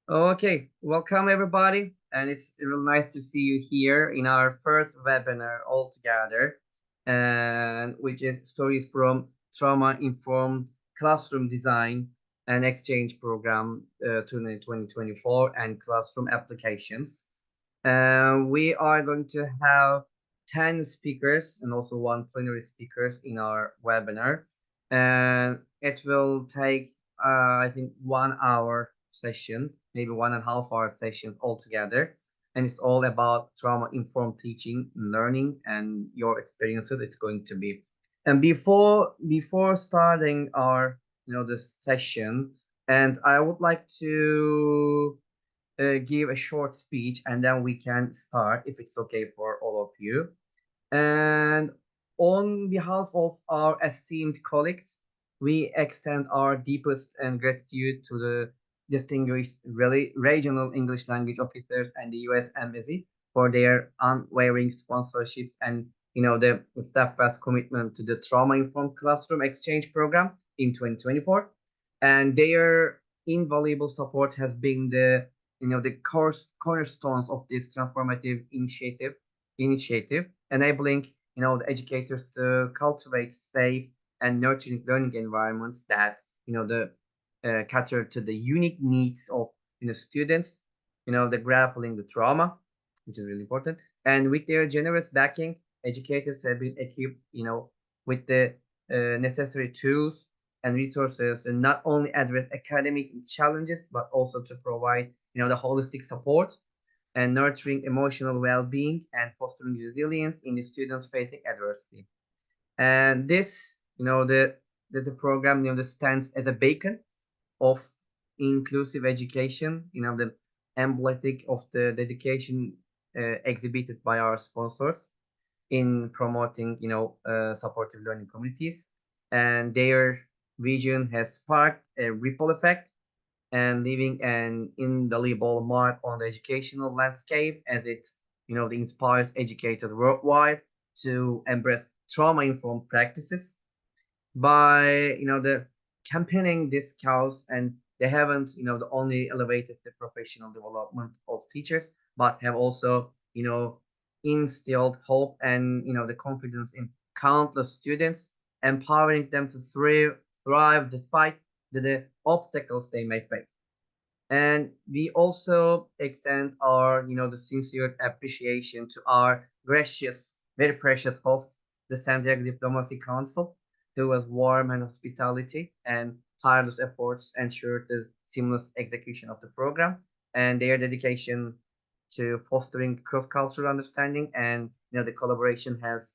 Okay, welcome everybody, and it's real nice to see you here in our first webinar all together, and which is stories from trauma-informed classroom design and exchange program 2024 and classroom applications. We are going to have 10 speakers and also one plenary speakers in our webinar, and it will take I think 1 hour session, maybe 1.5 hour session altogether. And it's all about trauma informed teaching and learning and your experiences it's going to be. And before starting our this session, and I would like to give a short speech and then we can start if it's okay for all of you. And on behalf of our esteemed colleagues, we extend our deepest and gratitude to the distinguished regional English language officers and the U.S. Embassy for their unwavering sponsorships and the steadfast commitment to the trauma-informed classroom exchange program in 2024. And their invaluable support has been the cornerstones of this transformative initiative, enabling the educators to cultivate safe and nurturing learning environments that the cater to the unique needs of students, the grappling the trauma, which is really important. And with their generous backing, educators have been equipped, with the necessary tools and resources, and not only address academic challenges, but also to provide, the holistic support and nurturing emotional well-being and fostering resilience in the students facing adversity. And this, the program, stands as a beacon of inclusive education, the emblematic of the dedication exhibited by our sponsors in promoting, supportive learning communities. And their vision has sparked a ripple effect and leaving an indelible mark on the educational landscape as it, inspires educators worldwide to embrace trauma-informed practices by, the campaigning this cause. And they haven't, the only elevated the professional development of teachers, but have also, instilled hope and, the confidence in countless students, empowering them to thrive despite the obstacles they may face. And we also extend our, the sincere appreciation to our gracious, very precious host, the San Diego Diplomacy Council, who was warm and hospitality and tireless efforts ensured the seamless execution of the program. And their dedication to fostering cross-cultural understanding and the collaboration has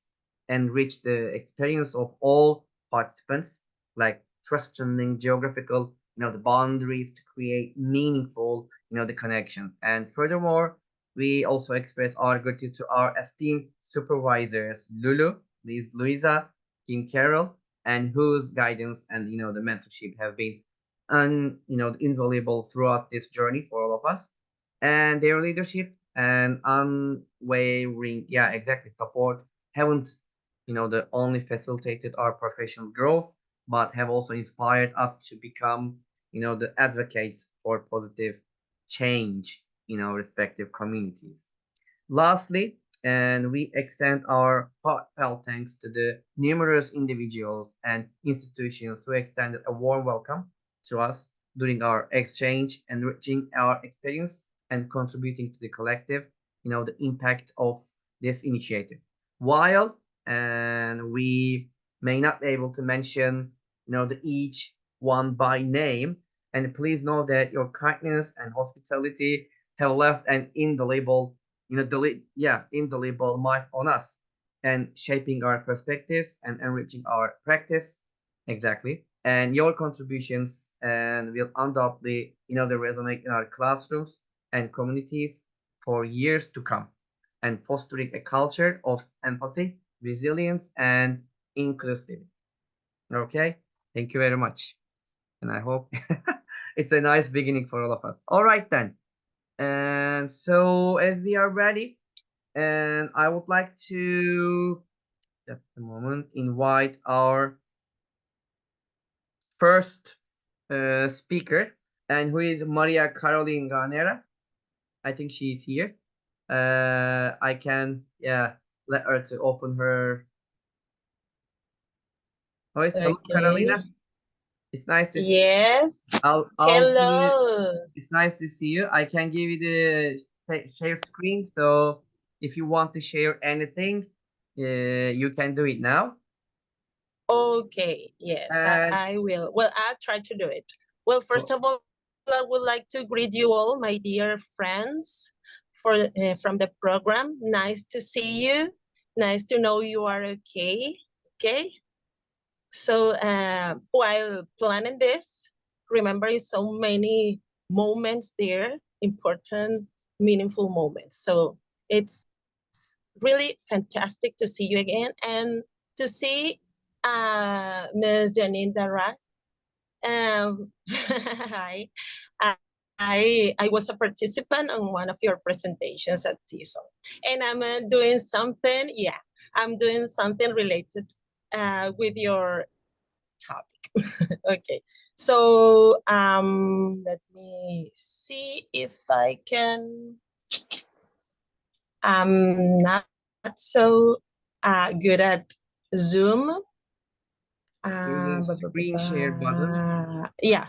enriched the experience of all participants, like strengthening geographical the boundaries to create meaningful the connections. And furthermore, we also express our gratitude to our esteemed supervisors Lulu, Louisa, Kim Carroll, and whose guidance and the mentorship have been invaluable throughout this journey for all of us. And their leadership and unwavering exactly support haven't the only facilitated our professional growth, but have also inspired us to become, the advocates for positive change in our respective communities. Lastly, and we extend our heartfelt thanks to the numerous individuals and institutions who extended a warm welcome to us during our exchange, enriching our experience and contributing to the collective, the impact of this initiative. While and we may not be able to mention, the each one by name, and please know that your kindness and hospitality have left an indelible indelible mark on us and shaping our perspectives and enriching our practice. Exactly. And your contributions and will undoubtedly, they resonate in our classrooms and communities for years to come and fostering a culture of empathy, resilience, and inclusivity. Okay. Thank you very much. And I hope it's a nice beginning for all of us. All right, then. And so, as we are ready, and I would like to just a moment invite our first speaker. and who is Maria Caroline Ganera. I think she is here. I can, yeah, let her to open her voice. Hello, Okay. Carolina. It's nice to see. Yes. I'll give you. Hello. It's nice to see you. I can give you the share screen. So if you want to share anything, you can do it now. Okay. Yes, And I will. Well, I'll try to do it. Well, first oh, of all, I would like to greet you all, my dear friends, from the program. Nice to see you. Nice to know you are okay. Okay. So while planning this, remembering so many moments there, important, meaningful moments. So it's really fantastic to see you again and to see Ms. Janine Dara. Hi. I was a participant on one of your presentations at TESOL. And I'm doing something, yeah, I'm doing something related with your topic. Okay, so let me see if I can. I'm not so good at Zoom. there's a screen share button. Yeah.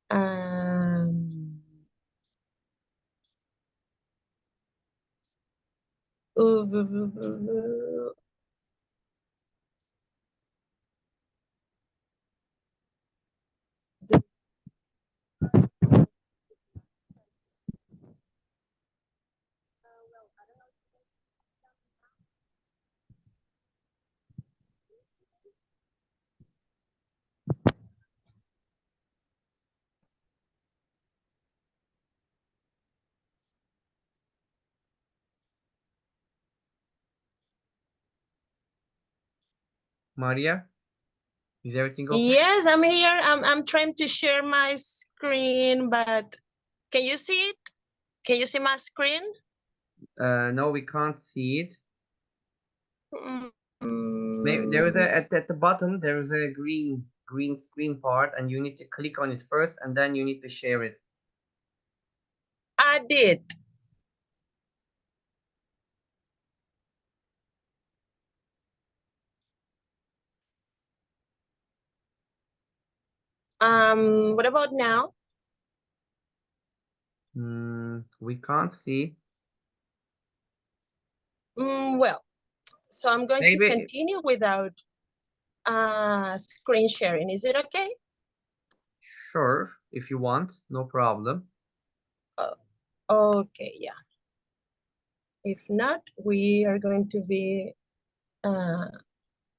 um, Maria, is everything okay? yes, I'm here. I'm trying to share my screen, but can you see it? Can you see my screen? No, we can't see it. Maybe there is Mm, a at the bottom there is a green screen part, and you need to click on it first, and then you need to share it. I did. What about now? We can't see. Well, so I'm going to Maybe continue without screen sharing. Is it okay? sure if you want, no problem. Uh, okay, yeah. If not, we are going to be uh,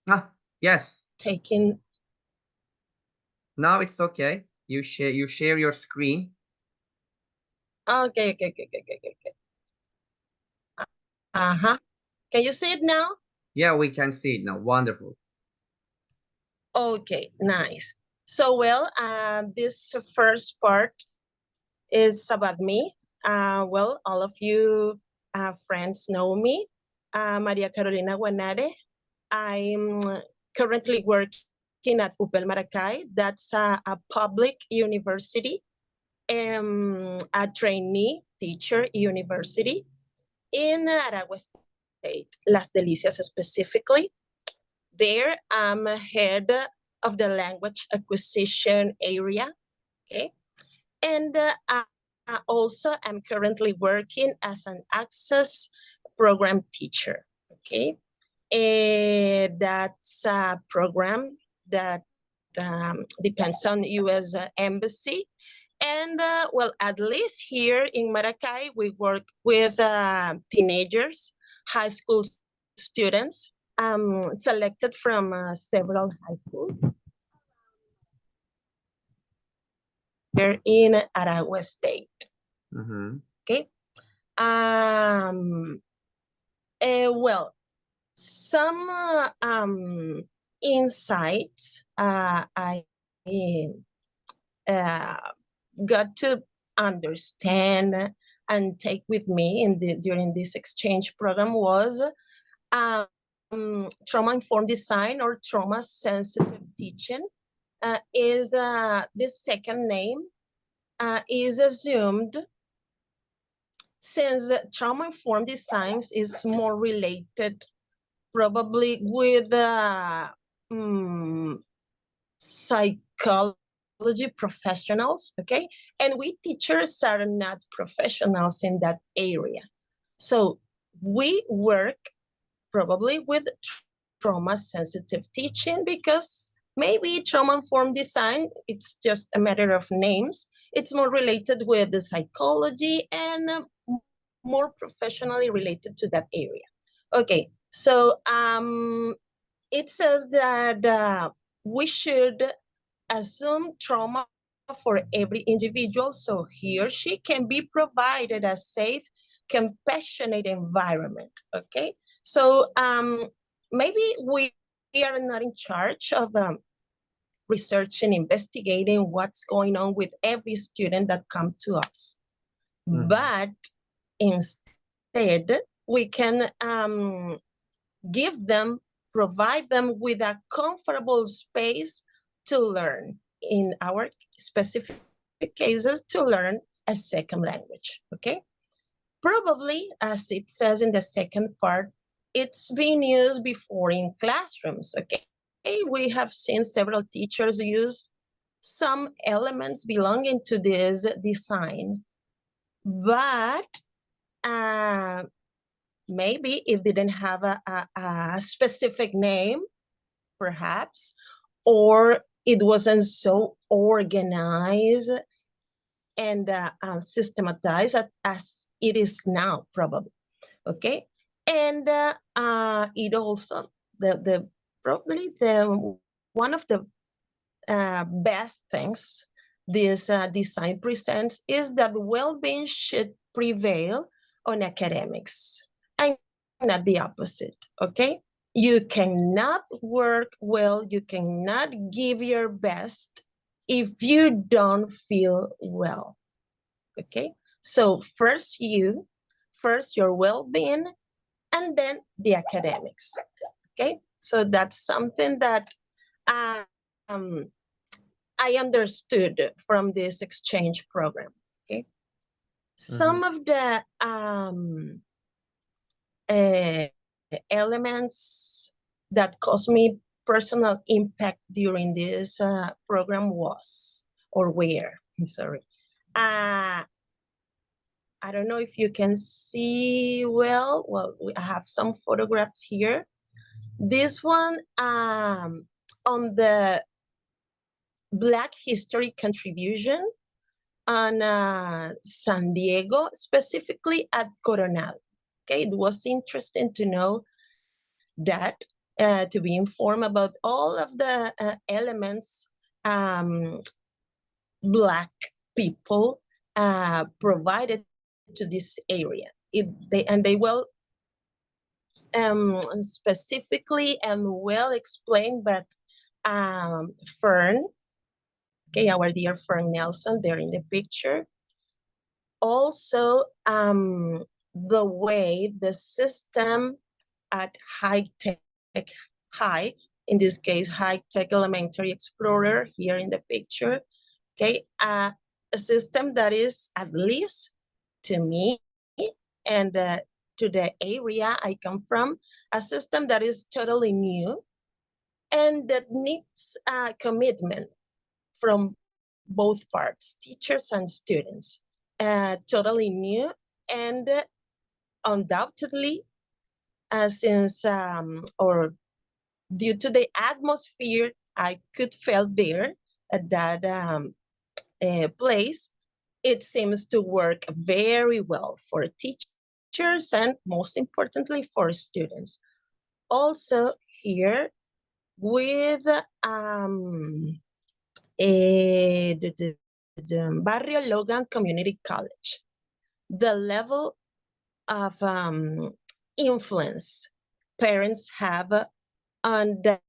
Ah, yes. taking. Now it's okay. You share your screen. Okay, okay, okay, okay, okay, okay. Uh-huh. Can you see it now? Yeah, we can see it now. Wonderful. Okay, nice. So, well, this first part is about me. Well, all of you friends know me, Maria Carolina Guanare. I'm currently working at UPEL Maracay. That's a public university, a trainee teacher university in Aragua State, Las Delicias specifically. There, I'm head of the language acquisition area. Okay. And also, I'm currently working as an access program teacher. Okay. That's a program that depends on U.S. Embassy. And well, at least here in Maracay, we work with teenagers, high school students, selected from several high schools here in Aragua State. Mm-hmm. Okay. Um, well, some insights I uh, got to understand and take with me during this exchange program was trauma informed design or trauma sensitive teaching. is this second name is assumed since trauma-informed designs is more related probably with psychology professionals, okay? And we teachers are not professionals in that area. So we work probably with trauma-sensitive teaching because maybe trauma-informed design, it's just a matter of names. It's more related with the psychology and more professionally related to that area. Okay, so it says that we should assume trauma for every individual so he or she can be provided a safe, compassionate environment, okay? So maybe we are not in charge of researching, investigating what's going on with every student that comes to us. But instead, we can give them, provide them with a comfortable space to learn, in our specific cases, to learn a second language, okay? Probably, as it says in the second part, it's been used before in classrooms, okay? We have seen several teachers use some elements belonging to this design, but maybe it didn't have a specific name, perhaps, or it wasn't so organized and systematized as it is now, probably. Okay, and it also probably one of the best things this design presents is that well-being should prevail on academics and not the opposite, okay? You cannot work well, you cannot give your best if you don't feel well, okay? So first your well-being, and then the academics, okay? So that's something that I understood from this exchange program, okay? Some of the elements that caused me personal impact during this program I'm sorry. I don't know if you can see well. Well, I have some photographs here. This one on the Black History contribution on San Diego, specifically at Coronado. Okay, it was interesting to know that, to be informed about all of the elements Black people provided to this area. They will specifically and well explained, but Fern, okay, our dear Fern Nelson there in the picture. Also, the way the system at high, in this case, High Tech Elementary Explorer here in the picture, okay, a system that is, at least to me and to the area I come from, a system that is totally new and that needs a commitment from both parts, teachers and students. Totally new and undoubtedly, since or due to the atmosphere I could feel there at that place, it seems to work very well for teachers and most importantly for students. Also here with the Barrio Logan Community College, the level of influence parents have on the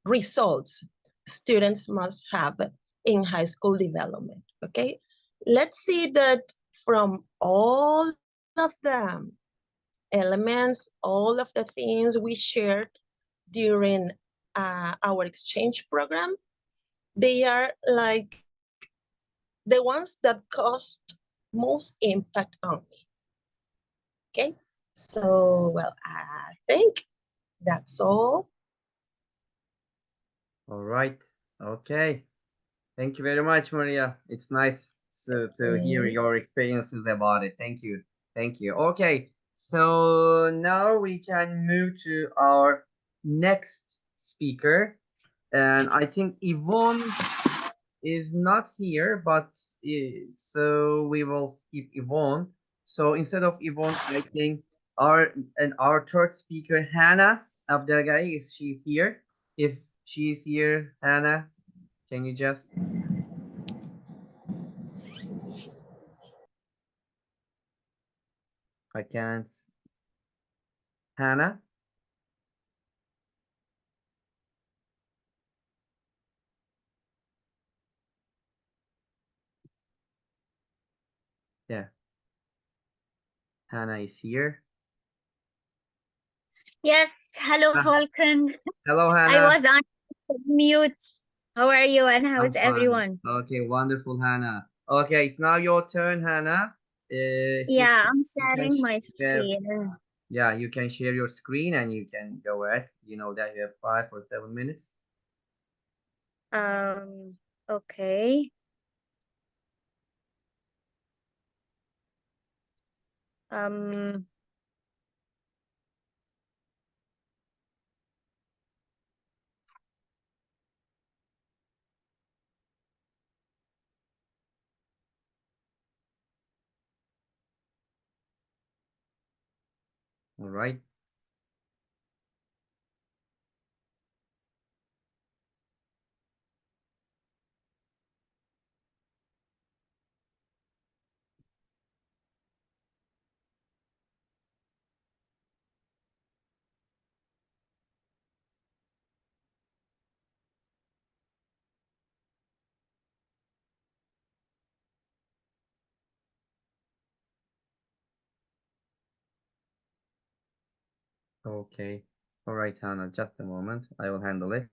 results students must have in high school development, okay? Let's see that from all of the elements, all of the things we shared during our exchange program, they are like the ones that cost most impact on me. Okay, so well, I think that's all. All right. Okay. Thank you very much, Maria. It's nice to hear your experiences about it. Thank you. Thank you. Okay. So now we can move to our next speaker. And I think Yvonne is not here, but so we will skip Yvonne. So instead of Yvonne, I think our third speaker, Hannah Abdelgai, is she here? If she's here, Hannah, can you just I can't Hannah? Yeah, Hannah is here. Yes, hello, Ah, Volkan. hello, I Hannah. was on mute. How are you and how's I'm fine. everyone? Okay, wonderful, Hannah. Okay, it's now your turn, Hannah. If Yeah, I'm you can sharing my share, screen. yeah, you can share your screen and you can go ahead. You know that you have 5 or 7 minutes. Um, okay. Um, All right. Okay. All right, Hannah, just a moment. I will handle it.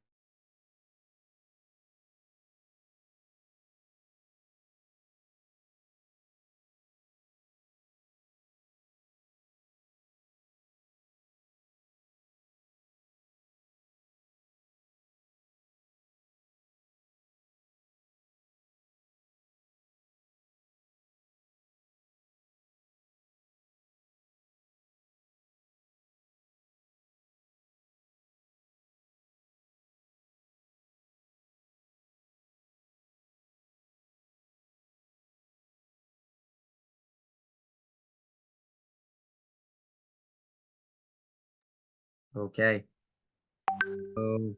Okay. So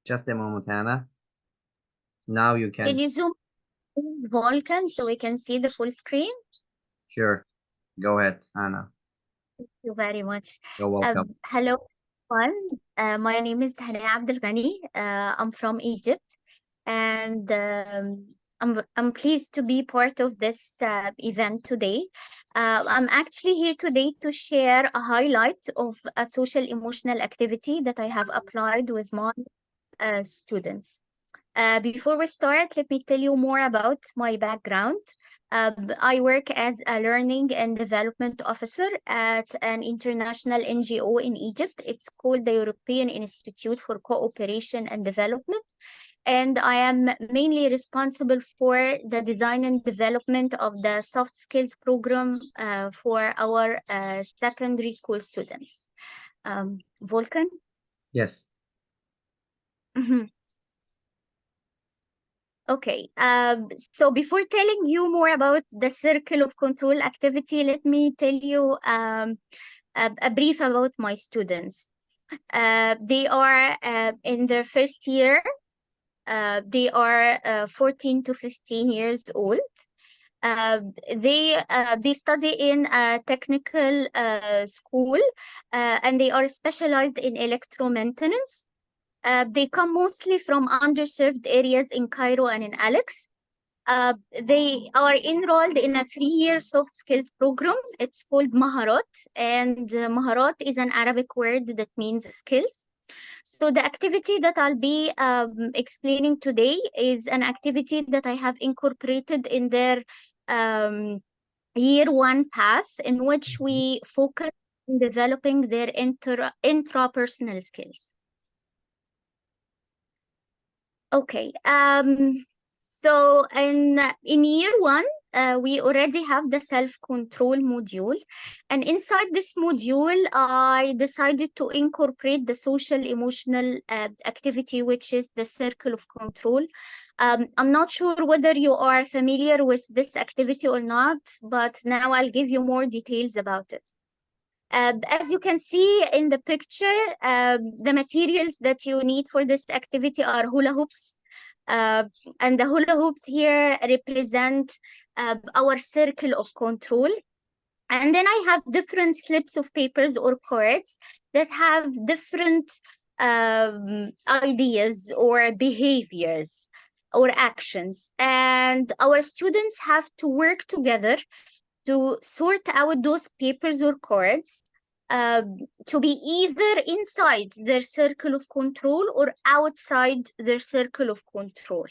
just a moment, Hannah. Now you can can. you zoom in, Volkan, so we can see the full screen? Sure. Go ahead, Hannah. Thank you very much. You're welcome. Hello, everyone. My name is Hana Abdelghani. I'm from Egypt, and I'm pleased to be part of this event today. I'm actually here today to share a highlight of a social emotional activity that I have applied with my students. Before we start, let me tell you more about my background. I work as a learning and development officer at an international NGO in Egypt. It's called the European Institute for Cooperation and Development. And I am mainly responsible for the design and development of the soft skills program for our secondary school students. Volkan? Yes. Okay, so before telling you more about the circle of control activity, let me tell you a brief about my students. They are in their first year. They are 14 to 15 years old. They study in a technical school and they are specialized in electro maintenance. They come mostly from underserved areas in Cairo and in Alex. They are enrolled in a 3-year soft skills program. It's called Maharat, and Maharat is an Arabic word that means skills. So the activity that I'll be explaining today is an activity that I have incorporated in their year 1 path, in which we focus on developing their intrapersonal skills. Okay. So in year 1, we already have the self-control module, and inside this module, I decided to incorporate the social emotional activity, which is the circle of control. I'm not sure whether you are familiar with this activity or not, but now I'll give you more details about it. As you can see in the picture, the materials that you need for this activity are hula hoops. And the hula hoops here represent our circle of control. And then I have different slips of papers or cards that have different ideas or behaviors or actions. And our students have to work together to sort out those papers or cards to be either inside their circle of control or outside their circle of control.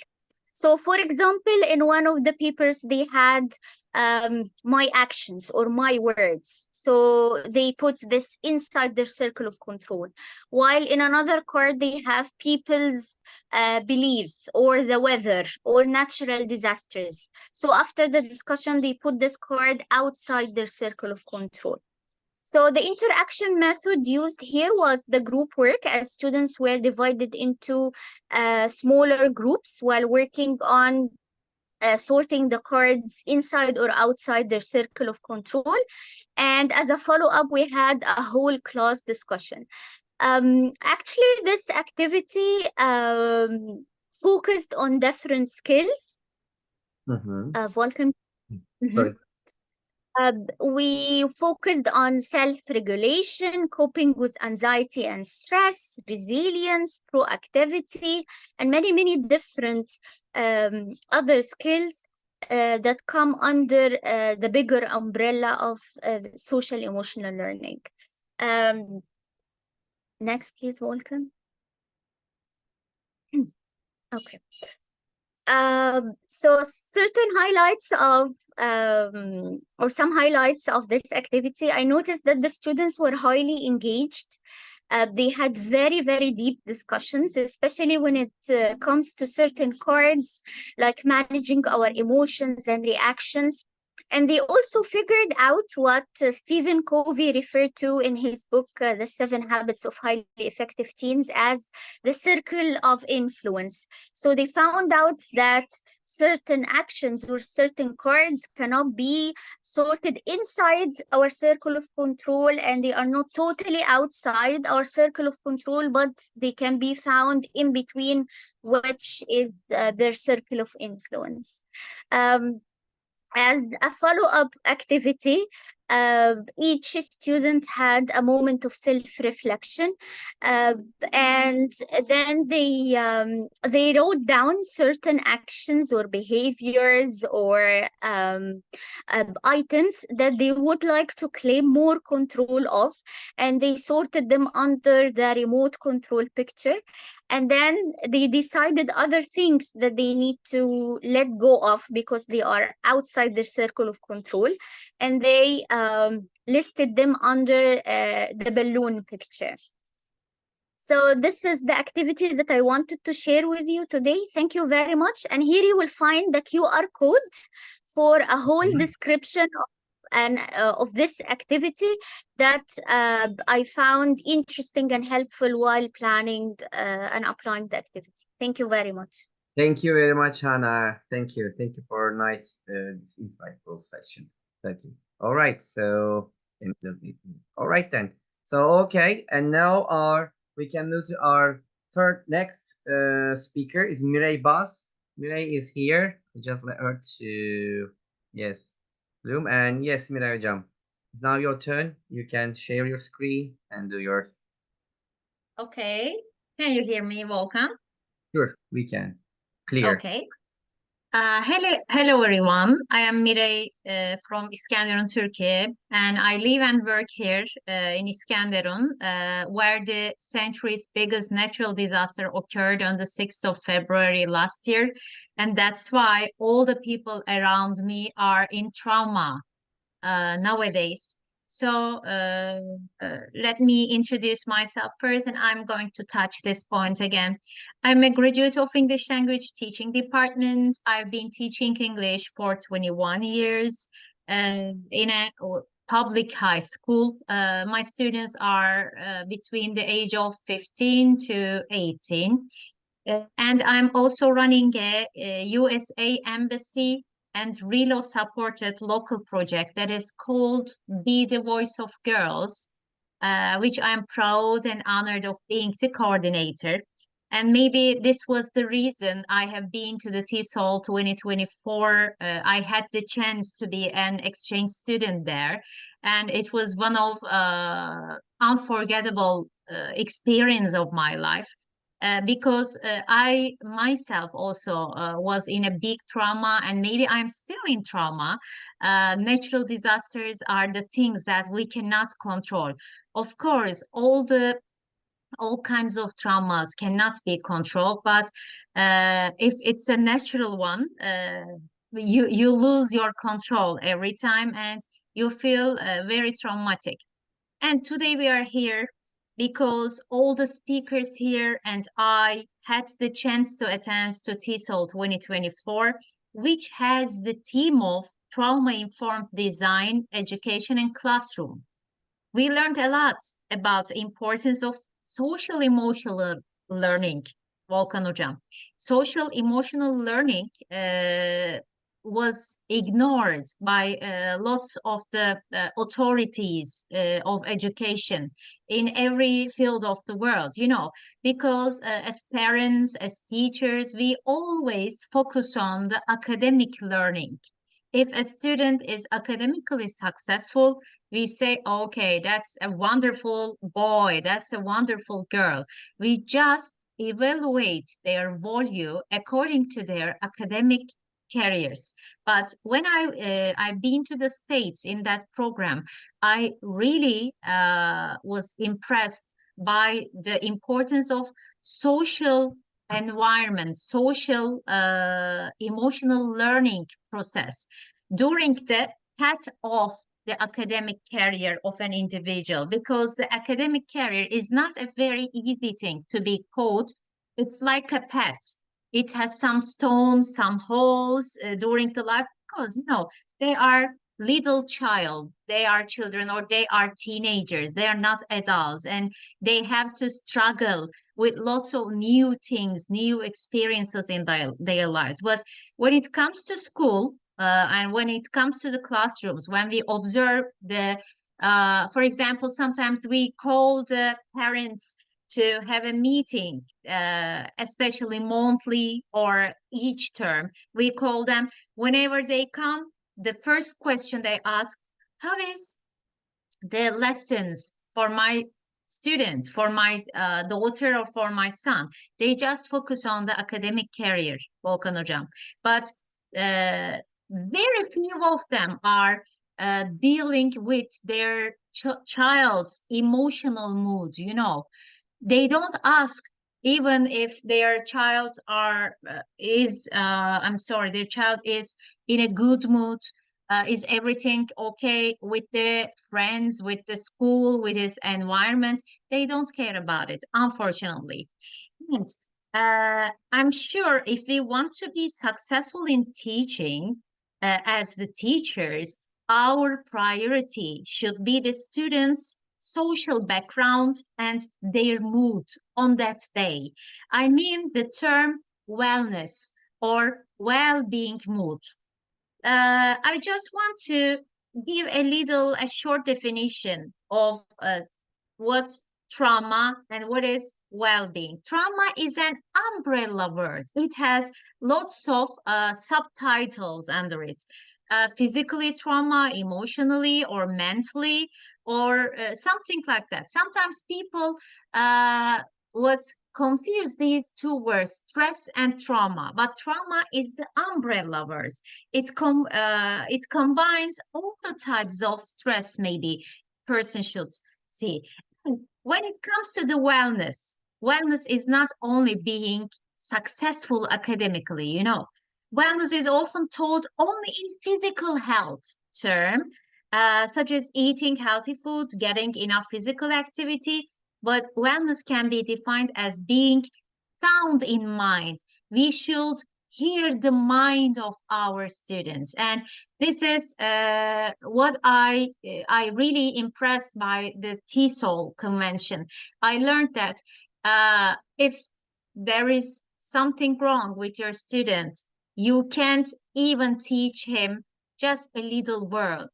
So, for example, in one of the papers, they had my actions or my words. So they put this inside their circle of control. While in another card, they have people's beliefs or the weather or natural disasters. So after the discussion, they put this card outside their circle of control. So the interaction method used here was the group work, as students were divided into smaller groups while working on sorting the cards inside or outside their circle of control. And as a follow-up, we had a whole class discussion. Actually, this activity focused on different skills. Volkan. Sorry. We focused on self-regulation, coping with anxiety and stress, resilience, proactivity, and many different other skills that come under the bigger umbrella of social emotional learning. Next, please, Volkan. Okay. So certain highlights of or some highlights of this activity, I noticed that the students were highly engaged. They had very deep discussions, especially when it comes to certain cards, like managing our emotions and reactions. And they also figured out what Stephen Covey referred to in his book, The 7 Habits of Highly Effective Teens, as the circle of influence. So they found out that certain actions or certain cards cannot be sorted inside our circle of control, and they are not totally outside our circle of control, but they can be found in between, which is their circle of influence. As a follow-up activity, each student had a moment of self-reflection, and then they wrote down certain actions or behaviors or items that they would like to claim more control of, and they sorted them under the remote control picture. And then they decided other things that they need to let go of because they are outside their circle of control. And they listed them under the balloon picture. So this is the activity that I wanted to share with you today. Thank you very much. And here you will find the QR code for a whole description of this activity that I found interesting and helpful while planning and applying the activity. Thank you very much. Thank you very much, Hannah. Thank you for a nice, this insightful session. Thank you. All right, so all right then. So okay, and now we can move to our next speaker is Miray Bas. Miray is here. Just let her to Zoom, and yes, Miray Hocam. It's now your turn. You can share your screen and do yours. Okay. Can you hear me, Volkan? Sure, we can. Clear. Okay. Hello everyone. I am Miray from Iskenderun, Turkey, and I live and work here in Iskenderun, where the century's biggest natural disaster occurred on the 6th of February last year, and that's why all the people around me are in trauma nowadays. So let me introduce myself first, and I'm going to touch this point again. I'm a graduate of English language teaching department. I've been teaching English for 21 years in a public high school. My students are between the age of 15 to 18. And I'm also running a USA Embassy and Relo supported local project that is called Be the Voice of Girls, which I'm proud and honored of being the coordinator. And maybe this was the reason I have been to the TESOL 2024. I had the chance to be an exchange student there, and it was one of unforgettable experience of my life. Because I myself also was in a big trauma, and maybe I'm still in trauma. Natural disasters are the things that we cannot control. Of course, all kinds of traumas cannot be controlled, but if it's a natural one, you lose your control every time, and you feel very traumatic. And today we are here because all the speakers here and I had the chance to attend to TESOL 2024, which has the theme of trauma-informed design, education, and classroom. We learned a lot about the importance of social emotional learning. Volkan Hocam. Social emotional learning was ignored by lots of the authorities of education in every field of the world, because as parents, as teachers, we always focus on the academic learning. If a student is academically successful, we say, okay, that's a wonderful boy, that's a wonderful girl. We just evaluate their value according to their academic careers. But when I've been to the States in that program, I really was impressed by the importance of social environment, social emotional learning process during the path of the academic career of an individual, because the academic career is not a very easy thing to be caught. It's like a path. It has some stones, some holes during the life, because they are little child, they are children, or they are teenagers, they are not adults, and they have to struggle with lots of new things, new experiences in their lives. But when it comes to school, and when it comes to the classrooms, when we observe for example, sometimes we call the parents to have a meeting, especially monthly or each term. We call them. Whenever they come, the first question they ask, how is the lessons for my student, for my daughter, or for my son? They just focus on the academic career, Volkan Hocam. But very few of them are dealing with their child's emotional mood. They don't ask, even if their child their child is in a good mood. Is everything okay with the friends, with the school, with his environment? They don't care about it, unfortunately. And I'm sure if we want to be successful in teaching, as the teachers, our priority should be the students' social background and their mood on that day. I mean the term wellness or well-being mood. I just want to give a short definition of what trauma and what is well-being. Trauma is an umbrella word. It has lots of subtitles under it. Physically trauma, emotionally or mentally, or something like that. Sometimes people what confuse these two words, stress and trauma. But trauma is the umbrella word. It combines all the types of stress maybe person should see. And when it comes to the wellness, wellness is not only being successful academically, you know. Wellness is often taught only in physical health term, such as eating healthy food, getting enough physical activity, but wellness can be defined as being sound in mind. We should hear the mind of our students, and this is what I really impressed by the TESOL convention. I learned that if there is something wrong with your student, you can't even teach him just a little word,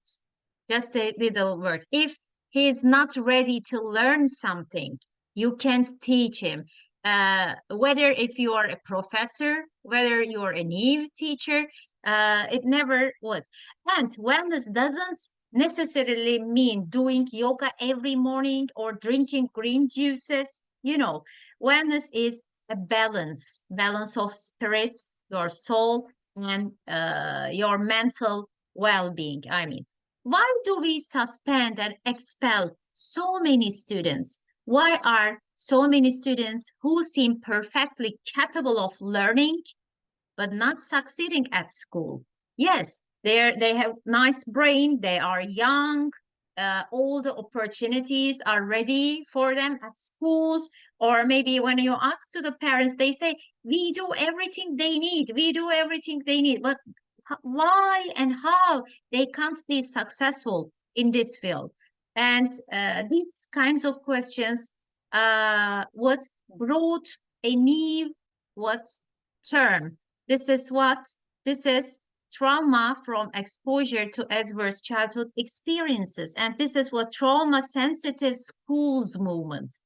just a little word. If he is not ready to learn something, you can't teach him. Whether if you are a professor, whether you're a new teacher, it never would. And wellness doesn't necessarily mean doing yoga every morning or drinking green juices. You know, wellness is a balance of spirit, your soul, and your mental well-being. I mean, why do we suspend and expel so many students? Why are so many students who seem perfectly capable of learning but not succeeding at school? Yes, they have nice brain, they are young, all the opportunities are ready for them at schools, or maybe when you ask to the parents, they say, we do everything they need, we do everything they need, but why and how they can't be successful in this field? And these kinds of questions what brought a new what term. This is trauma from exposure to adverse childhood experiences, and this is what trauma sensitive schools movement.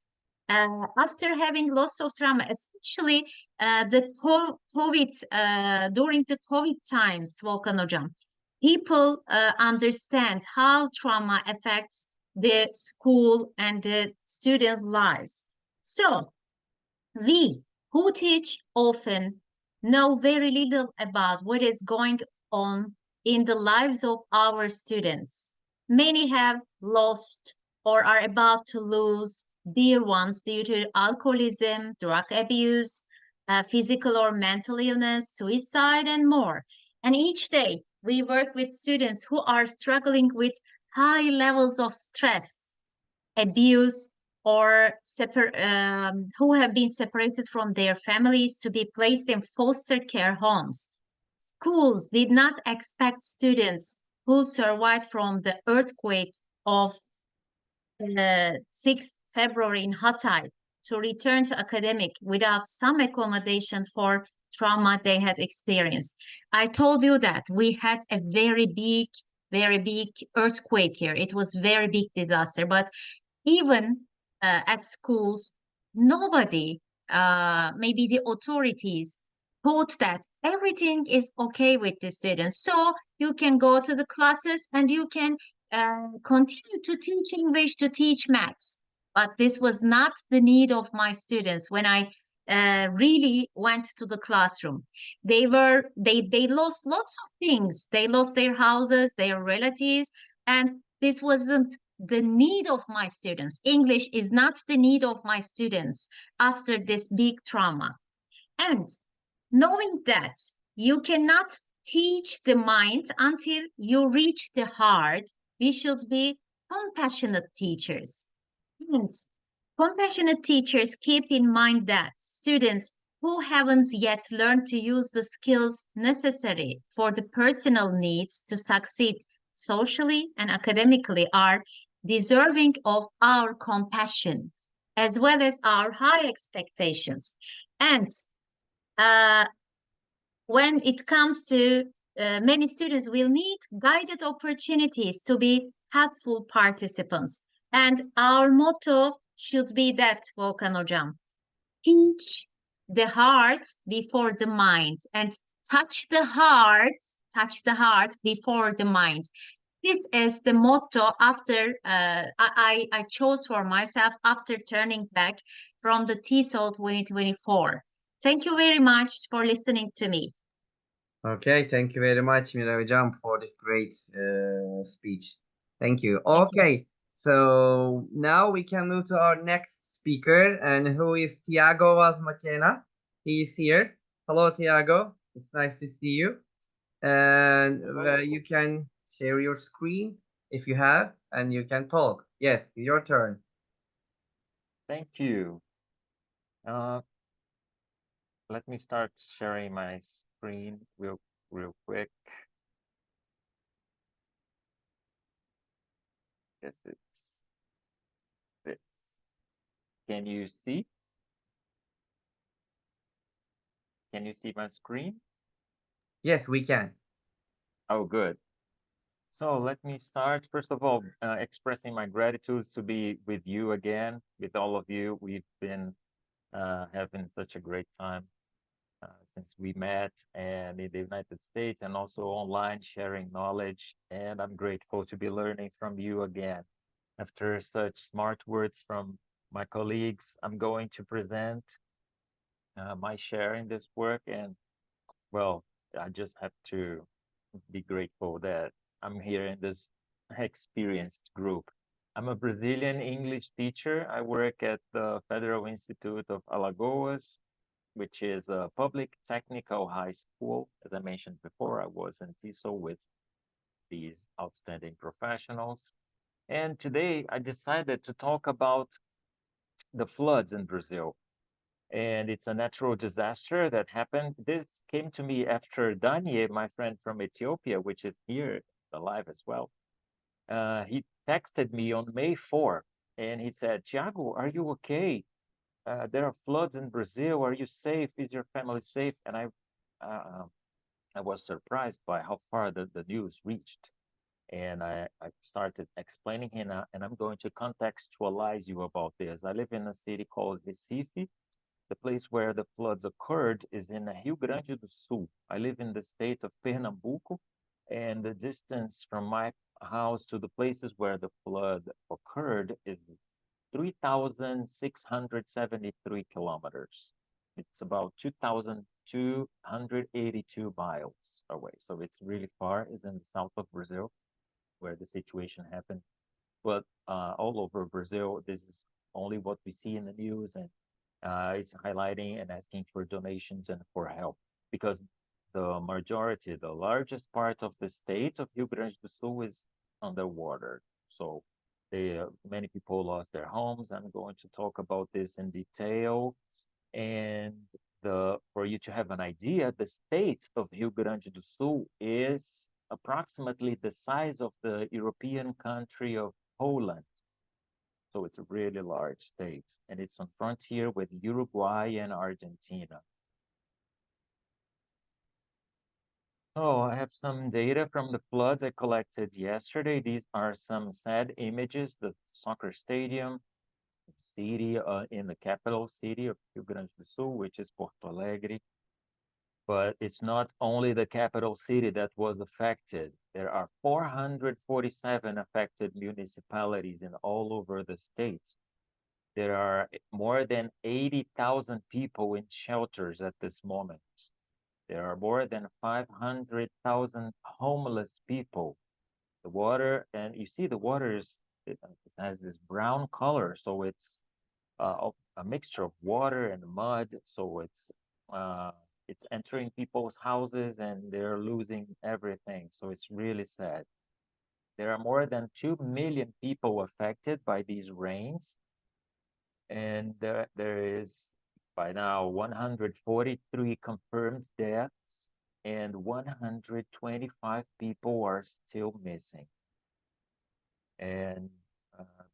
After having lots of trauma, especially the COVID, during the COVID times, Volkan Hocam, people understand how trauma affects the school and the students' lives. So we who teach often know very little about what is going on in the lives of our students. Many have lost or are about to lose dear ones due to alcoholism, drug abuse, physical or mental illness, suicide, and more. And each day we work with students who are struggling with high levels of stress, abuse, or who have been separated from their families to be placed in foster care homes. Schools did not expect students who survived from the earthquake of 6th February in Hatay to return to academic without some accommodation for trauma they had experienced. I told you that we had a very big earthquake here. It was very big disaster, but even at schools, nobody, maybe the authorities, thought that everything is okay with the students. So you can go to the classes and you can continue to teach English, to teach maths. But this was not the need of my students when I really went to the classroom. They lost lots of things. They lost their houses, their relatives, and this wasn't the need of my students. English is not the need of my students after this big trauma. And knowing that you cannot teach the mind until you reach the heart, we should be compassionate teachers. And compassionate teachers keep in mind that students who haven't yet learned to use the skills necessary for the personal needs to succeed socially and academically are deserving of our compassion as well as our high expectations. And when it comes to many students will need guided opportunities to be helpful participants. And our motto should be that, Volkan Hocam, teach the heart before the mind and touch the heart before the mind. This is the motto after I chose for myself after turning back from the TESOL 2024. Thank you very much for listening to me. Okay, thank you very much, Mirajan, for this great speech. Thank you. Thank you. Okay, so now we can move to our next speaker, and who is Tiago Vaz Maquena. He is here. Hello, Tiago. It's nice to see you. And you can share your screen if you have, and you can talk. Yes, your turn. Thank you. Let me start sharing my screen real quick. Guess it's this. Can you see? Can you see my screen? Yes, we can. Oh, good. So let me start, first of all, expressing my gratitude to be with you again, with all of you. We've been having such a great time since we met and in the United States and also online sharing knowledge. And I'm grateful to be learning from you again. After such smart words from my colleagues, I'm going to present my share in this work. And well, I just have to be grateful that I'm here in this experienced group. I'm a Brazilian English teacher. I work at the Federal Institute of Alagoas, which is a public technical high school. As I mentioned before, I was in TESOL with these outstanding professionals. And today I decided to talk about the floods in Brazil. And it's a natural disaster that happened. This came to me after Daniel, my friend from Ethiopia, which is here alive as well. He texted me on May 4, and he said, Tiago, are you okay? There are floods in Brazil. Are you safe? Is your family safe? And uh, I was surprised by how far the news reached. And I started explaining him, and I'm going to contextualize you about this. I live in a city called Recife. The place where the floods occurred is in Rio Grande do Sul. I live in the state of Pernambuco, and the distance from my house to the places where the flood occurred is 3,673 kilometers. It's about 2,282 miles away. So it's really far. It's in the south of Brazil where the situation happened. But all over Brazil, this is only what we see in the news, and it's highlighting and asking for donations and for help because the majority, the largest part of the state of Rio Grande do Sul is underwater. So many people lost their homes. I'm going to talk about this in detail. And for you to have an idea, the state of Rio Grande do Sul is approximately the size of the European country of Poland. So it's a really large state, and it's on frontier with Uruguay and Argentina. Oh, I have some data from the floods I collected yesterday. These are some sad images. The soccer stadium, city in the capital city of Rio Grande do Sul, which is Porto Alegre. But it's not only the capital city that was affected. There are 447 affected municipalities in all over the state. There are more than 80,000 people in shelters at this moment. There are more than 500,000 homeless people. The water, and you see the water it has this brown color, so it's a mixture of water and mud. So it's entering people's houses and they're losing everything. So it's really sad. There are more than 2 million people affected by these rains. And there is by now 143 confirmed deaths and 125 people are still missing. And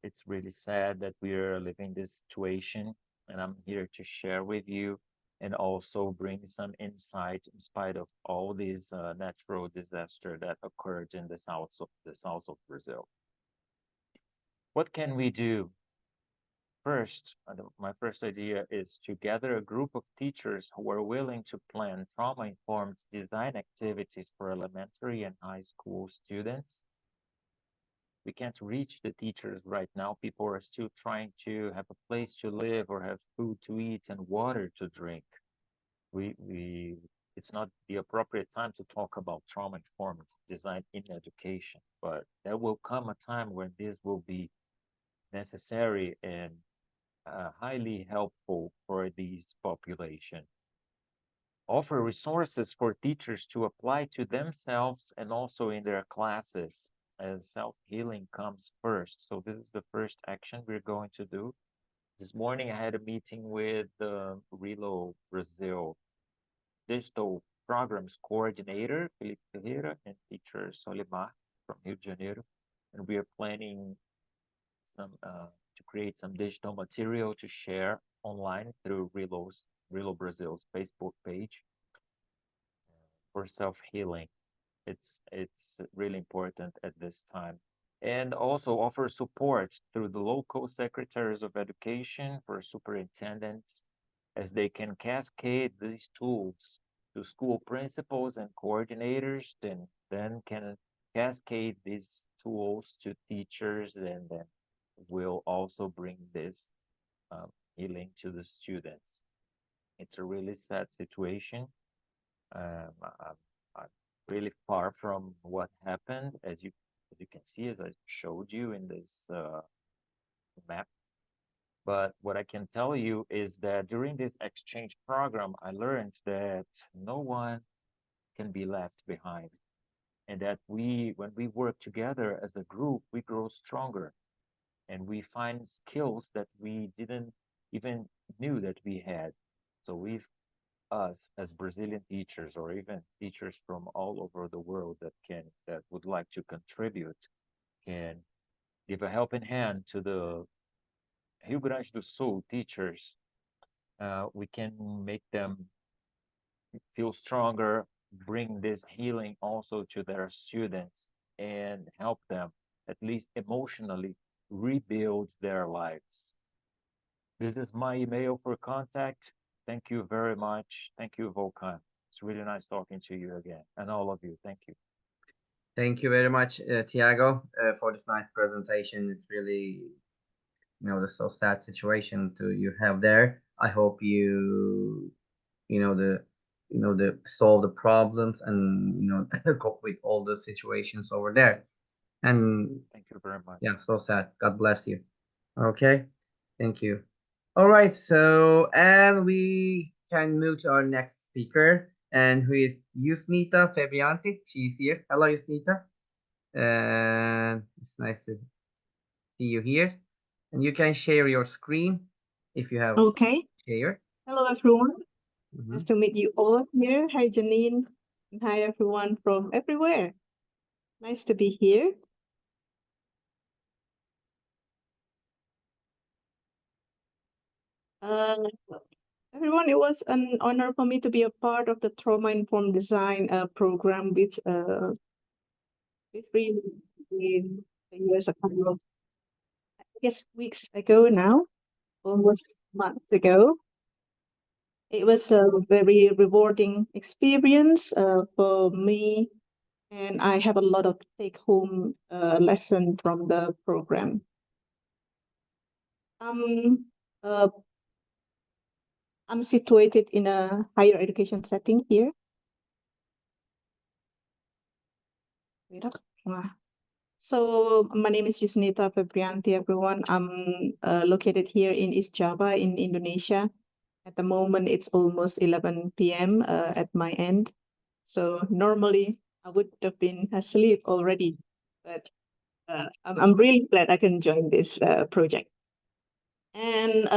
it's really sad that we are living this situation, and I'm here to share with you and also bring some insight in spite of all these natural disaster that occurred in the south of Brazil. What can we do? First, my first idea is to gather a group of teachers who are willing to plan trauma-informed design activities for elementary and high school students. We can't reach the teachers right now. People are still trying to have a place to live or have food to eat and water to drink. It's not the appropriate time to talk about trauma-informed design in education, but there will come a time when this will be necessary and highly helpful for these population. Offer resources for teachers to apply to themselves and also in their classes, as self-healing comes first. So this is the first action we're going to do. This morning I had a meeting with the Relo Brazil Digital Programs Coordinator, Felipe Ferreira, and teacher Solimar from Rio de Janeiro. And we are planning some to create some digital material to share online through Relo Brazil's Facebook page for self-healing. It's really important at this time. And also offer support through the local secretaries of education for superintendents, as they can cascade these tools to school principals and coordinators, then can cascade these tools to teachers, and then will also bring this healing to the students. It's a really sad situation. I'm really far from what happened, as you can see, as I showed you in this map. But what I can tell you is that during this exchange program, I learned that no one can be left behind, and that when we work together as a group, we grow stronger, and we find skills that we didn't even knew that we had. So us as Brazilian teachers, or even teachers from all over the world that would like to contribute, can give a helping hand to the Rio Grande do Sul teachers. We can make them feel stronger, bring this healing also to their students, and help them, at least emotionally, rebuild their lives. This is my email for contact. Thank you very much. Thank you, Volkan. It's really nice talking to you again, and all of you. Thank you. Thank you very much, Tiago, for this nice presentation. It's really, the so sad situation you have there. I hope the solve the problems and cope with all the situations over there. And Thank you very much. yeah, so sad. God bless you. Okay, thank you. All right, so and we can move to our next speaker, and who is Yusnita Fabrianti. She's here. Hello, Yusnita. And it's nice to see you here. And you can share your screen if you have Okay. share. Hello, everyone. Mhm. Nice to meet you all here. Hi, Janine. And hi, everyone from everywhere. Nice to be here. Everyone, it was an honor for me to be a part of the trauma-informed design program with Reem in the US a couple of, I guess, weeks ago now, almost months ago. It was a very rewarding experience for me, and I have a lot of take-home lesson from the program. I'm situated in a higher education setting here. So my name is Yusnita Febrianti, everyone. I'm located here in East Java in Indonesia. At the moment, it's almost 11 p.m. At my end. So normally I would have been asleep already, but I'm really glad I can join this project. And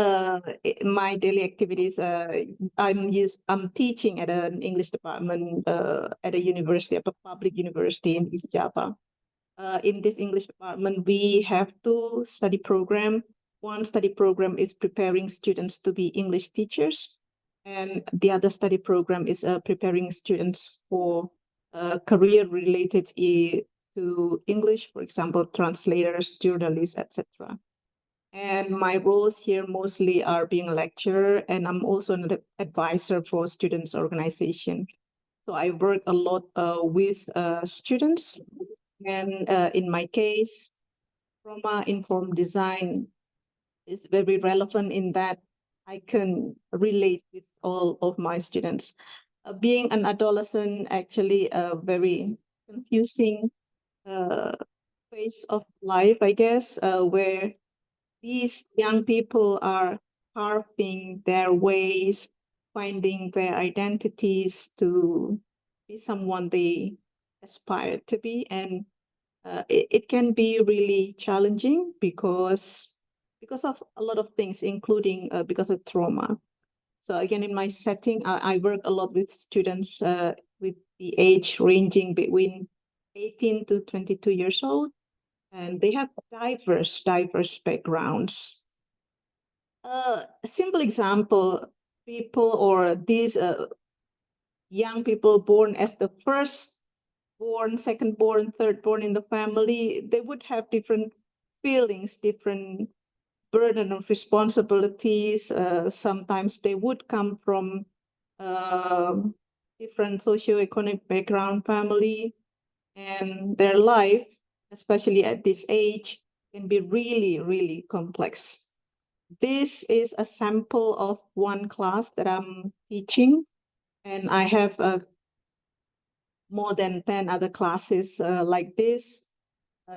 my daily activities, I'm teaching at an English department at a university, a public university in East Java. In this English department, we have two study programs. One study program is preparing students to be English teachers, and the other study program is preparing students for career related to English, for example, translators, journalists, etc. And my roles here mostly are being a lecturer, and I'm also an advisor for students' organization. So I work a lot with students, and in my case, trauma-informed design is very relevant in that I can relate with all of my students. Being an adolescent, actually a very confusing phase of life, I guess, where these young people are carving their ways, finding their identities to be someone they aspire to be. And it can be really challenging because of a lot of things, including because of trauma. So again, in my setting, I work a lot with students with the age ranging between 18 to 22 years old, and they have diverse backgrounds. A simple example, people or these young people born as the first born, second born, third born in the family, they would have different feelings, different burden of responsibilities. Sometimes they would come from different socioeconomic background family, and their life, especially at this age, can be really, really complex. This is a sample of one class that I'm teaching, and I have more than 10 other classes like this.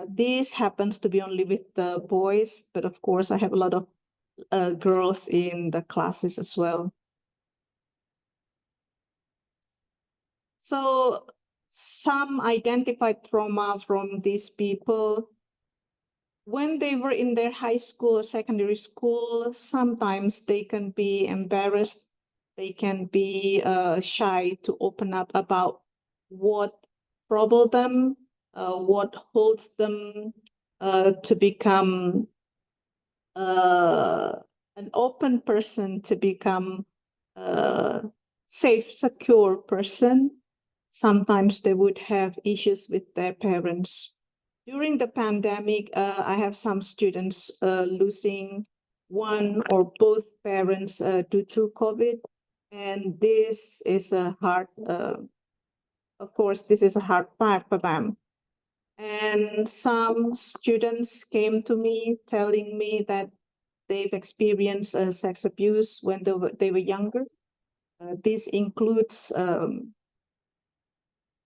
This happens to be only with the boys, but of course I have a lot of girls in the classes as well. So some identified trauma from these people when they were in their high school or secondary school. Sometimes they can be embarrassed, they can be shy to open up about what troubled them, what holds them to become an open person, to become a safe, secure person. Sometimes they would have issues with their parents. During the pandemic, I have some students losing one or both parents due to COVID. And this is a hard, of course, this is a hard fact for them. And some students came to me telling me that they've experienced sex abuse when they were younger. This includes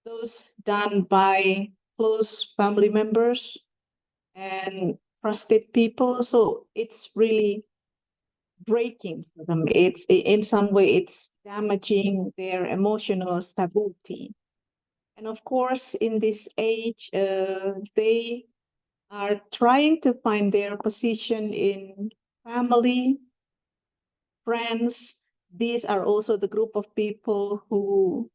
those done by close family members and trusted people. So it's really breaking for them. It's in some way it's damaging their emotional stability. And of course, in this age, they are trying to find their position in family, friends. These are also the group of people who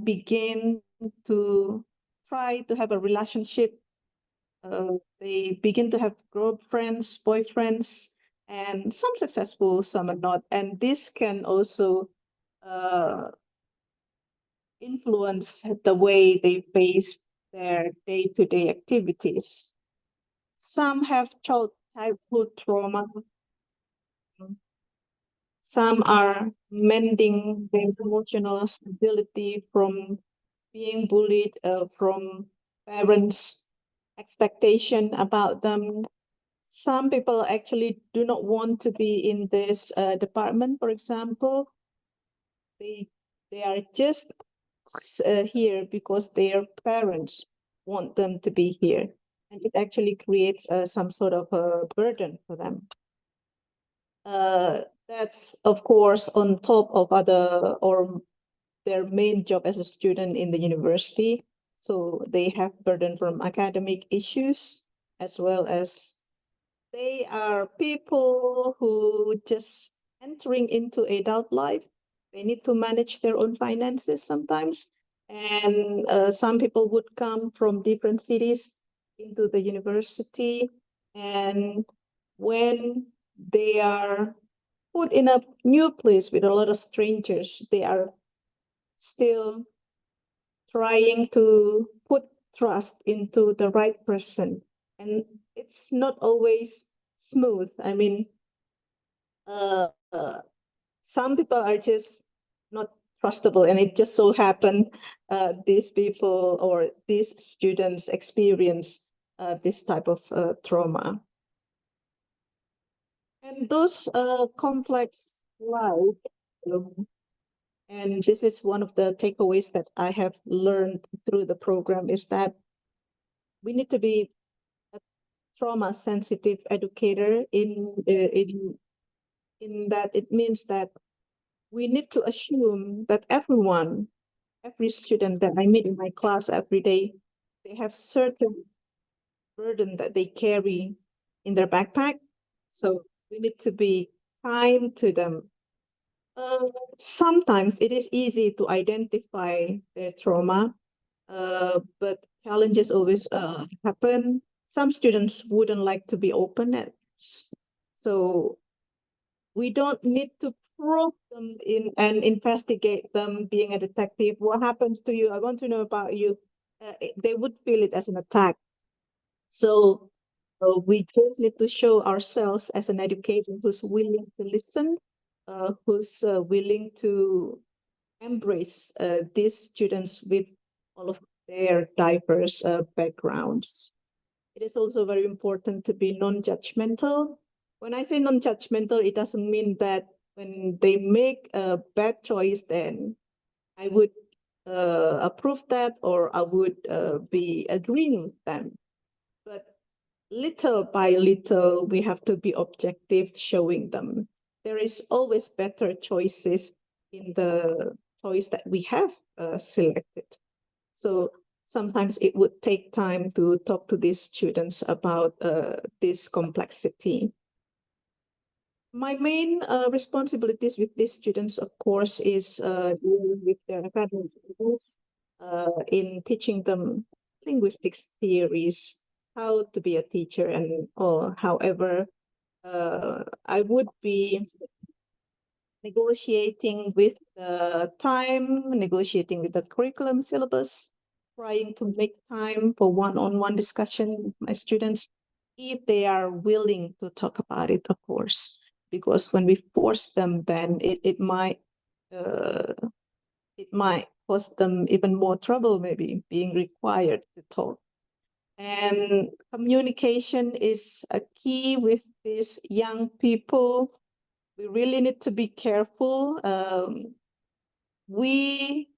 begin to try to have a relationship. They begin to have girlfriends, boyfriends, and some successful, some are not. And this can also influence the way they face their day-to-day activities. Some have childhood trauma. Some are mending their emotional stability from being bullied, from parents' expectation about them. Some people actually do not want to be in this department, for example. They are just here because their parents want them to be here. And it actually creates some sort of a burden for them. That's, of course, on top of other or their main job as a student in the university. So they have burden from academic issues, as well as they are people who just entering into adult life. They need to manage their own finances sometimes. And some people would come from different cities into the university. And when they are put in a new place with a lot of strangers, they are still trying to put trust into the right person. And it's not always smooth. I mean, some people are just not trustable, and it just so happened these people or these students experience this type of trauma. And those complex life, and this is one of the takeaways that I have learned through the program, is that we need to be a trauma sensitive educator in that it means that we need to assume that every student that I meet in my class every day, they have certain burden that they carry in their backpack. So we need to be kind to them. Sometimes it is easy to identify their trauma, but challenges always happen. Some students wouldn't like to be open at, so we don't need to probe them in and investigate them being a detective. What happens to you? I want to know about you. They would feel it as an attack. So we just need to show ourselves as an educator who's willing to listen, who's willing to embrace these students with all of their diverse backgrounds. It is also very important to be non-judgmental. When I say non-judgmental, it doesn't mean that when they make a bad choice, then I would approve that or I would be agreeing with them. But little by little, we have to be objective, showing them there is always better choices in the choice that we have selected. So sometimes it would take time to talk to these students about this complexity. My main responsibilities with these students, of course, is dealing with their academic skills, in teaching them linguistics theories, how to be a teacher, and or however, I would be negotiating with the time, negotiating with the curriculum syllabus, trying to make time for one-on-one discussion with my students, if they are willing to talk about it, of course. Because when we force them, then it might cause them even more trouble, maybe being required to talk. And communication is a key with these young people. We really need to be careful. We,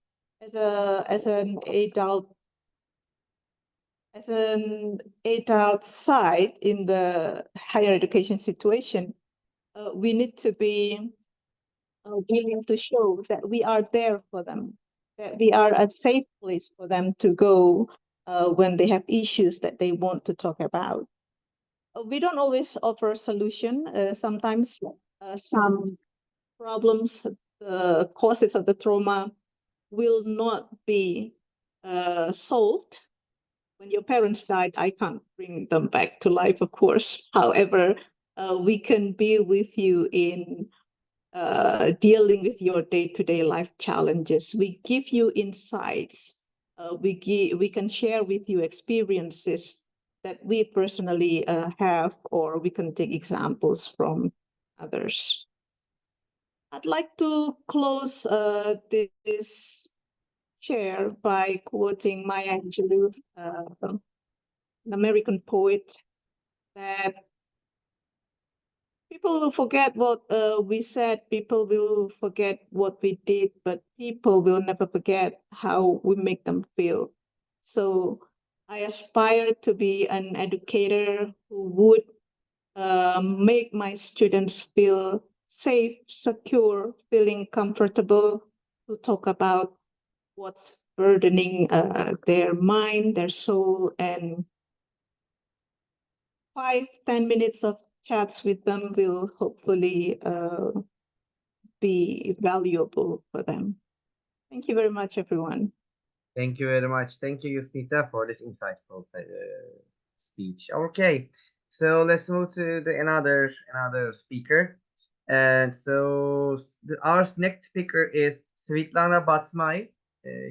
as an adult side in the higher education situation, we need to be willing to show that we are there for them, that we are a safe place for them to go when they have issues that they want to talk about. We don't always offer a solution. Sometimes some problems, the causes of the trauma will not be solved. When your parents died, I can't bring them back to life, of course. However, we can be with you in dealing with your day-to-day life challenges. We give you insights. We can share with you experiences that we personally have, or we can take examples from others. I'd like to close this share by quoting Maya Angelou, an American poet, that people will forget what we said, people will forget what we did, but people will never forget how we make them feel. So I aspire to be an educator who would make my students feel safe, secure, feeling comfortable to talk about what's burdening their mind, their soul, and 5-10 minutes of chats with them will hopefully be valuable for them. Thank you very much, everyone. Thank you very much. Thank you, Yusnita, for this insightful speech. Okay, so let's move to another speaker. And so our next speaker is Svitlana Batsmai.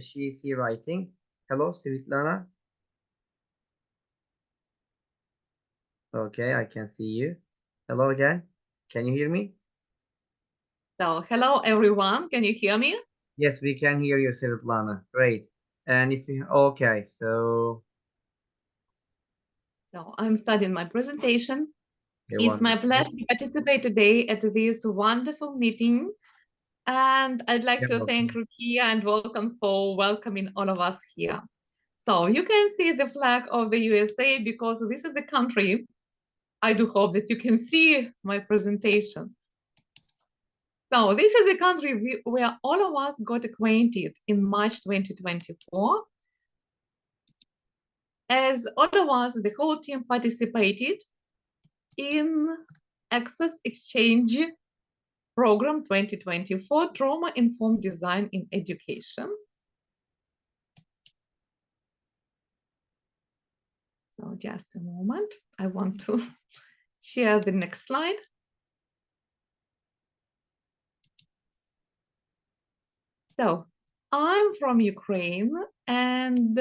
She is here writing. Hello, Svitlana. Okay, I can see you. Hello again. Can you hear me? So, hello everyone. Can you hear me? Yes, we can hear you, Svitlana. Great. And if you okay, so So I'm studying my presentation. You're It's my wonderful. pleasure to participate today at this wonderful meeting. And I'd like You're to thank welcome. Rukia and Volkan for welcoming all of us here. So you can see the flag of the USA because this is the country. I do hope that you can see my presentation. So this is the country where all of us got acquainted in March 2024. As all of us, the whole team participated in Access Exchange Program 2024, Trauma-Informed Design in Education. So just a moment, I want to share the next slide. So I'm from Ukraine and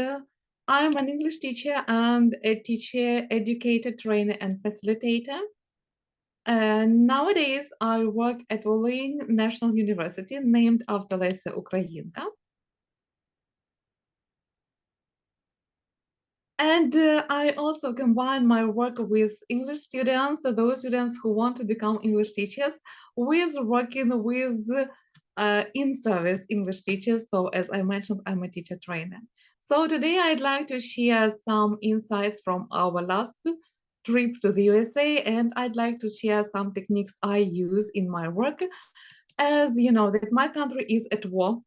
I'm an English teacher and a teacher, educator, trainer, and facilitator. Nowadays, I work at Volyn National University, named after Lesa Ukrainka. And I also combine my work with English students, so those students who want to become English teachers, with working with in-service English teachers. So as I mentioned, I'm a teacher trainer. So today I'd like to share some insights from our last trip to the USA, and I'd like to share some techniques I use in my work. As you know, that my country is at war,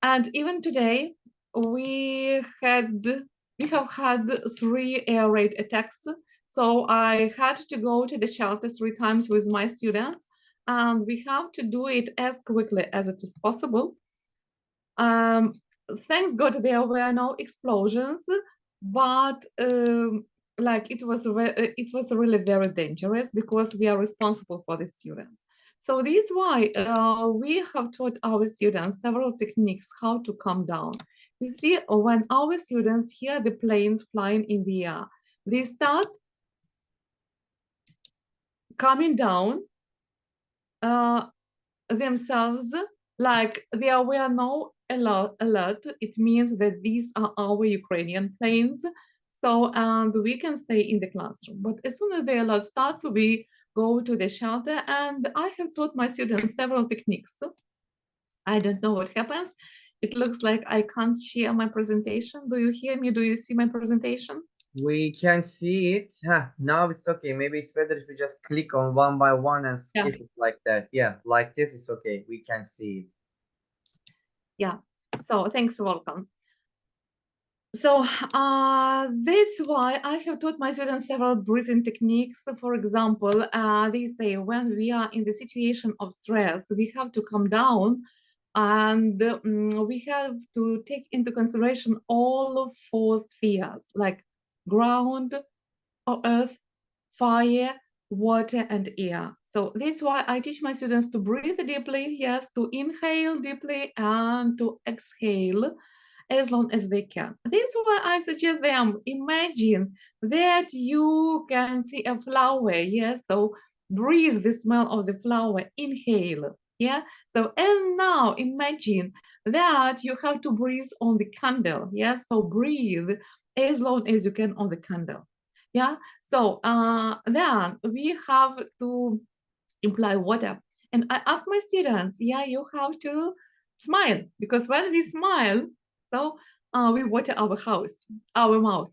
and even today we have had 3 air raid attacks. So I had to go to the shelter 3 times with my students, and we have to do it as quickly as it is possible. Thanks God there were no explosions, but like it was really very dangerous because we are responsible for the students. So this is why we have taught our students several techniques how to calm down. You see, when our students hear the planes flying in the air, they start calming down themselves, like there were no alert. It means that these are our Ukrainian planes. So, and we can stay in the classroom. But as soon as the alert starts, we go to the shelter, and I have taught my students several techniques. I don't know what happens. It looks like I can't share my presentation. Do you hear me? Do you see my presentation? We can see it. Now it's okay. Maybe it's better if we just click on one by one and skip it like that. Yeah, like this, it's okay. We can see it. Yeah. So thanks, welcome. So that's why I have taught my students several breathing techniques. For example, they say when we are in the situation of stress, we have to calm down, and we have to take into consideration all of 4 spheres, like ground or earth, fire, water, and air. So that's why I teach my students to breathe deeply, yes, to inhale deeply and to exhale as long as they can. This is why I suggest them, imagine that you can see a flower, yes, so breathe the smell of the flower, inhale, yeah. So, and now imagine that you have to breathe on the candle, yes, so breathe as long as you can on the candle, yeah. So then we have to imply water, and I ask my students, yeah, you have to smile, because when we smile, so we water our house, our mouth.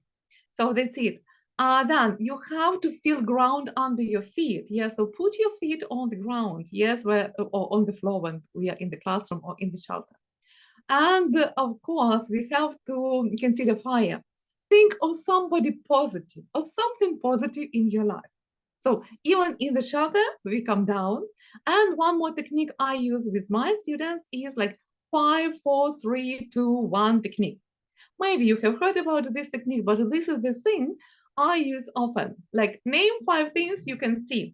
So that's it. Then you have to feel ground under your feet. Yeah, so put your feet on the ground. Yes, where or on the floor when we are in the classroom or in the shelter. And of course, we have to consider fire. Think of somebody positive or something positive in your life. So even in the shelter, we come down. And one more technique I use with my students is like 5, 4, 3, 2, 1 technique. Maybe you have heard about this technique, but this is the thing I use often. Like name 5 things you can see.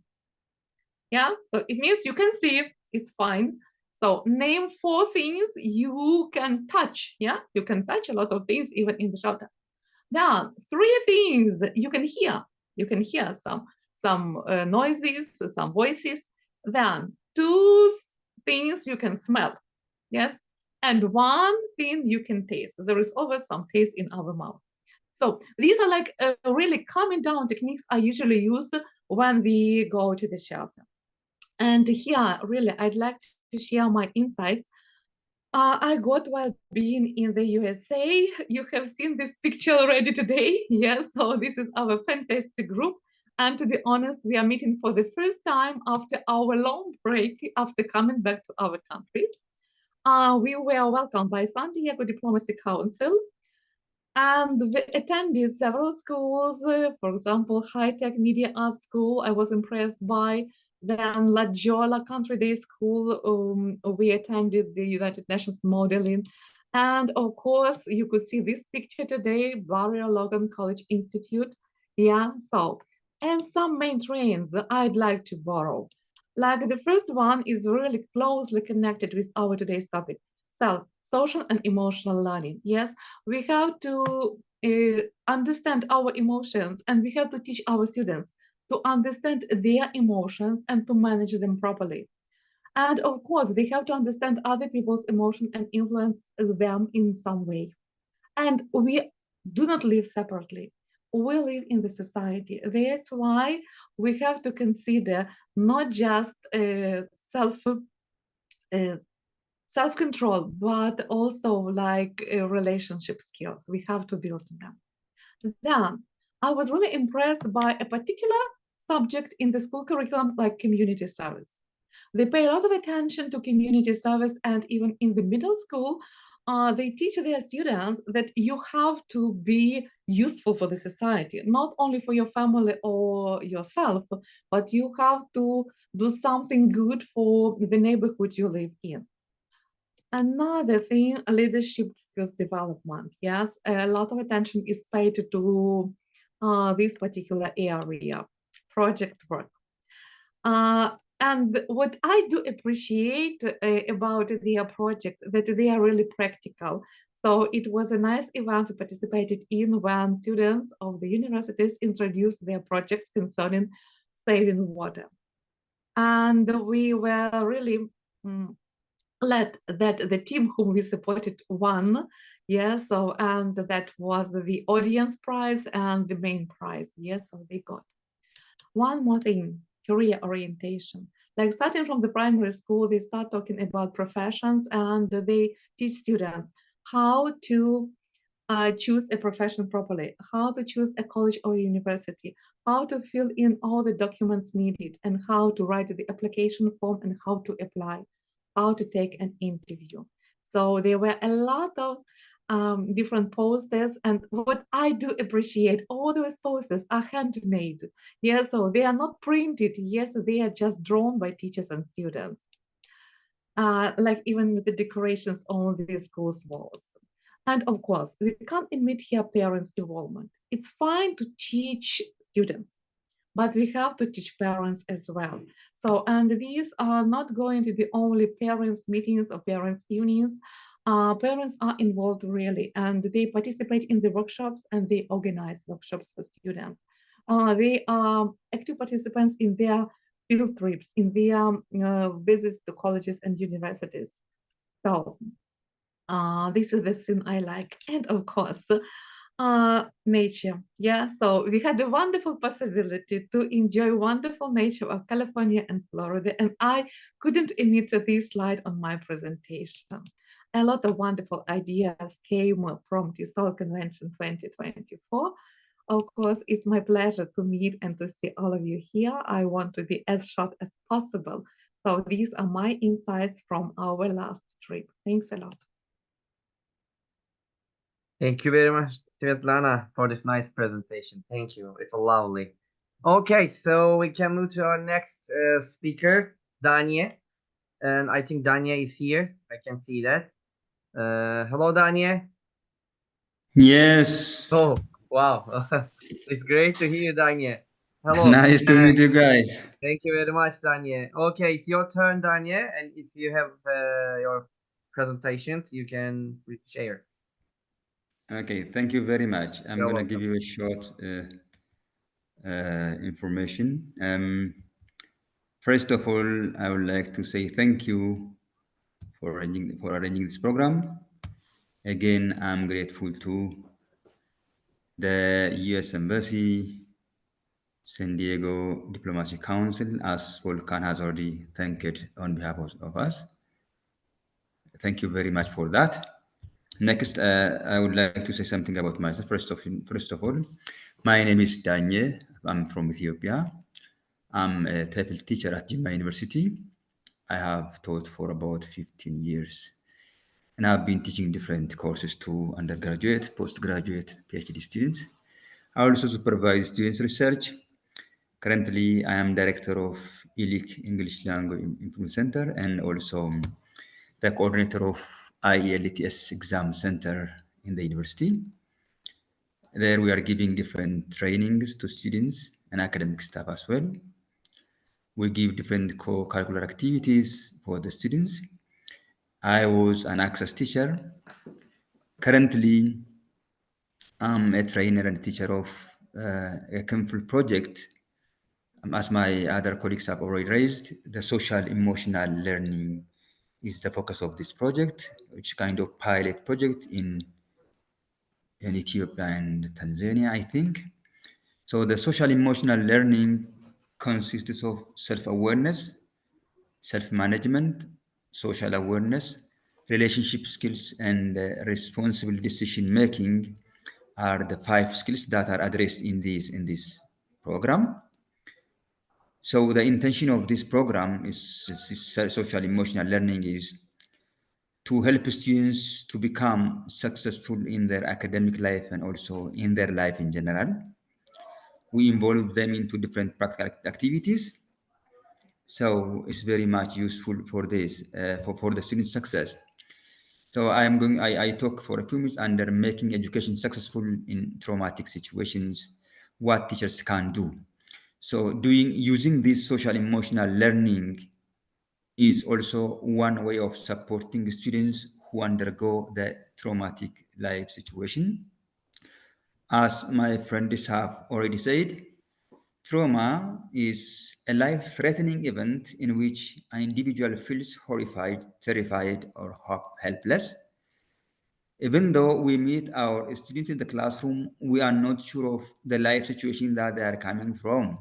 Yeah, so it means you can see, it's fine. So name 4 things you can touch. Yeah, you can touch a lot of things even in the shelter. Now, 3 things you can hear. You can hear some noises, some voices. Then 2 things you can smell. Yes, and 1 thing you can taste. There is always some taste in our mouth. So these are like really calming down techniques I usually use when we go to the shelter. And here, really, I'd like to share my insights I got while being in the USA. You have seen this picture already today. Yes, so this is our fantastic group. And to be honest, we are meeting for the first time after our long break, after coming back to our countries. We were welcomed by San Diego Diplomacy Council, and we attended several schools, for example, High Tech Media Arts School, I was impressed by. Then La Jolla Country Day School, we attended the United Nations Modeling. And of course, you could see this picture today, Barrier Logan College Institute. Yeah, so, and some main trends I'd like to borrow. Like the first one is really closely connected with our today's topic, self, social and emotional learning. Yes, we have to understand our emotions, and we have to teach our students to understand their emotions and to manage them properly. And of course, they have to understand other people's emotion and influence them in some way. And we do not live separately. We live in the society. That's why we have to consider not just uh, self-control, but also like relationship skills. We have to build them. Then I was really impressed by a particular subject in the school curriculum, like community service. They pay a lot of attention to community service, and even in the middle school, they teach their students that you have to be useful for the society, not only for your family or yourself, but you have to do something good for the neighborhood you live in. Another thing, leadership skills development. Yes, a lot of attention is paid to this particular area, project work. And what I do appreciate about their projects, that they are really practical. So it was a nice event to participate in when students of the universities introduced their projects concerning saving water. And we were really glad that the team whom we supported won. Yes, so and that was the audience prize and the main prize. Yes, so they got. One more thing, career orientation. Like starting from the primary school, they start talking about professions and they teach students how to choose a profession properly, how to choose a college or university, how to fill in all the documents needed, and how to write the application form and how to apply, how to take an interview. So there were a lot of different posters, and what I do appreciate, all those posters are handmade. Yes, so they are not printed. Yes, they are just drawn by teachers and students. Like even the decorations on the school's walls. And of course, we can't admit here parents' involvement. It's fine to teach students, but we have to teach parents as well. So, and these are not going to be only parents' meetings or parents' unions. Parents are involved really, and they participate in the workshops and they organize workshops for students. They are active participants in their field trips, in their visits to colleges and universities. So this is the thing I like. And of course, nature. Yeah, so we had a wonderful possibility to enjoy wonderful nature of California and Florida, and I couldn't omit this slide on my presentation. A lot of wonderful ideas came from the Soul Convention 2024. Of course, it's my pleasure to meet and to see all of you here. I want to be as short as possible. So these are my insights from our last trip. Thanks a lot. Thank you very much, Svetlana, for this nice presentation. Thank you. It's lovely. Okay, so we can move to our next speaker, Danye. And I think Danye is here. I can see that. Hello, Danye. Yes, Oh, wow. It's great to hear you, Danye. Hello. nice to meet you guys. Thank you very much, Danye. Okay, it's your turn, Danye. And if you have your presentations, you can share. Okay, thank you very much. I'm You're gonna give welcome. you a short information. First of all, I would like to say thank you for arranging this program. Again, I'm grateful to the US Embassy, San Diego Diplomacy Council, as Volkan has already thanked on behalf of us. Thank you very much for that. Next, I would like to say something about myself. First of all, my name is Danye. I'm from Ethiopia. I'm a TEFL teacher at Jimma University. I have taught for about 15 years. And I've been teaching different courses to undergraduate, postgraduate, PhD students. I also supervise students' research. Currently, I am director of ELIC English Language Improvement Center and also the coordinator of IELTS Exam Center in the university. There we are giving different trainings to students and academic staff as well. We give different co-curricular activities for the students. I was an access teacher. Currently, I'm a trainer and teacher of a CAMFL project. As my other colleagues have already raised, the social emotional learning is the focus of this project, which is kind of pilot project in Ethiopia and Tanzania, I think. So the social emotional learning consists of self-awareness, self-management, social awareness, relationship skills, and responsible decision-making are the 5 skills that are addressed in this program. So the intention of this program is social emotional learning is to help students to become successful in their academic life and also in their life in general. We involve them into different practical activities. So it's very much useful for this, for the student success. So I talk for a few minutes under making education successful in traumatic situations, what teachers can do. So using this social emotional learning is also one way of supporting students who undergo the traumatic life situation. As my friends have already said, trauma is a life-threatening event in which an individual feels horrified, terrified, or helpless. Even though we meet our students in the classroom, we are not sure of the life situation that they are coming from.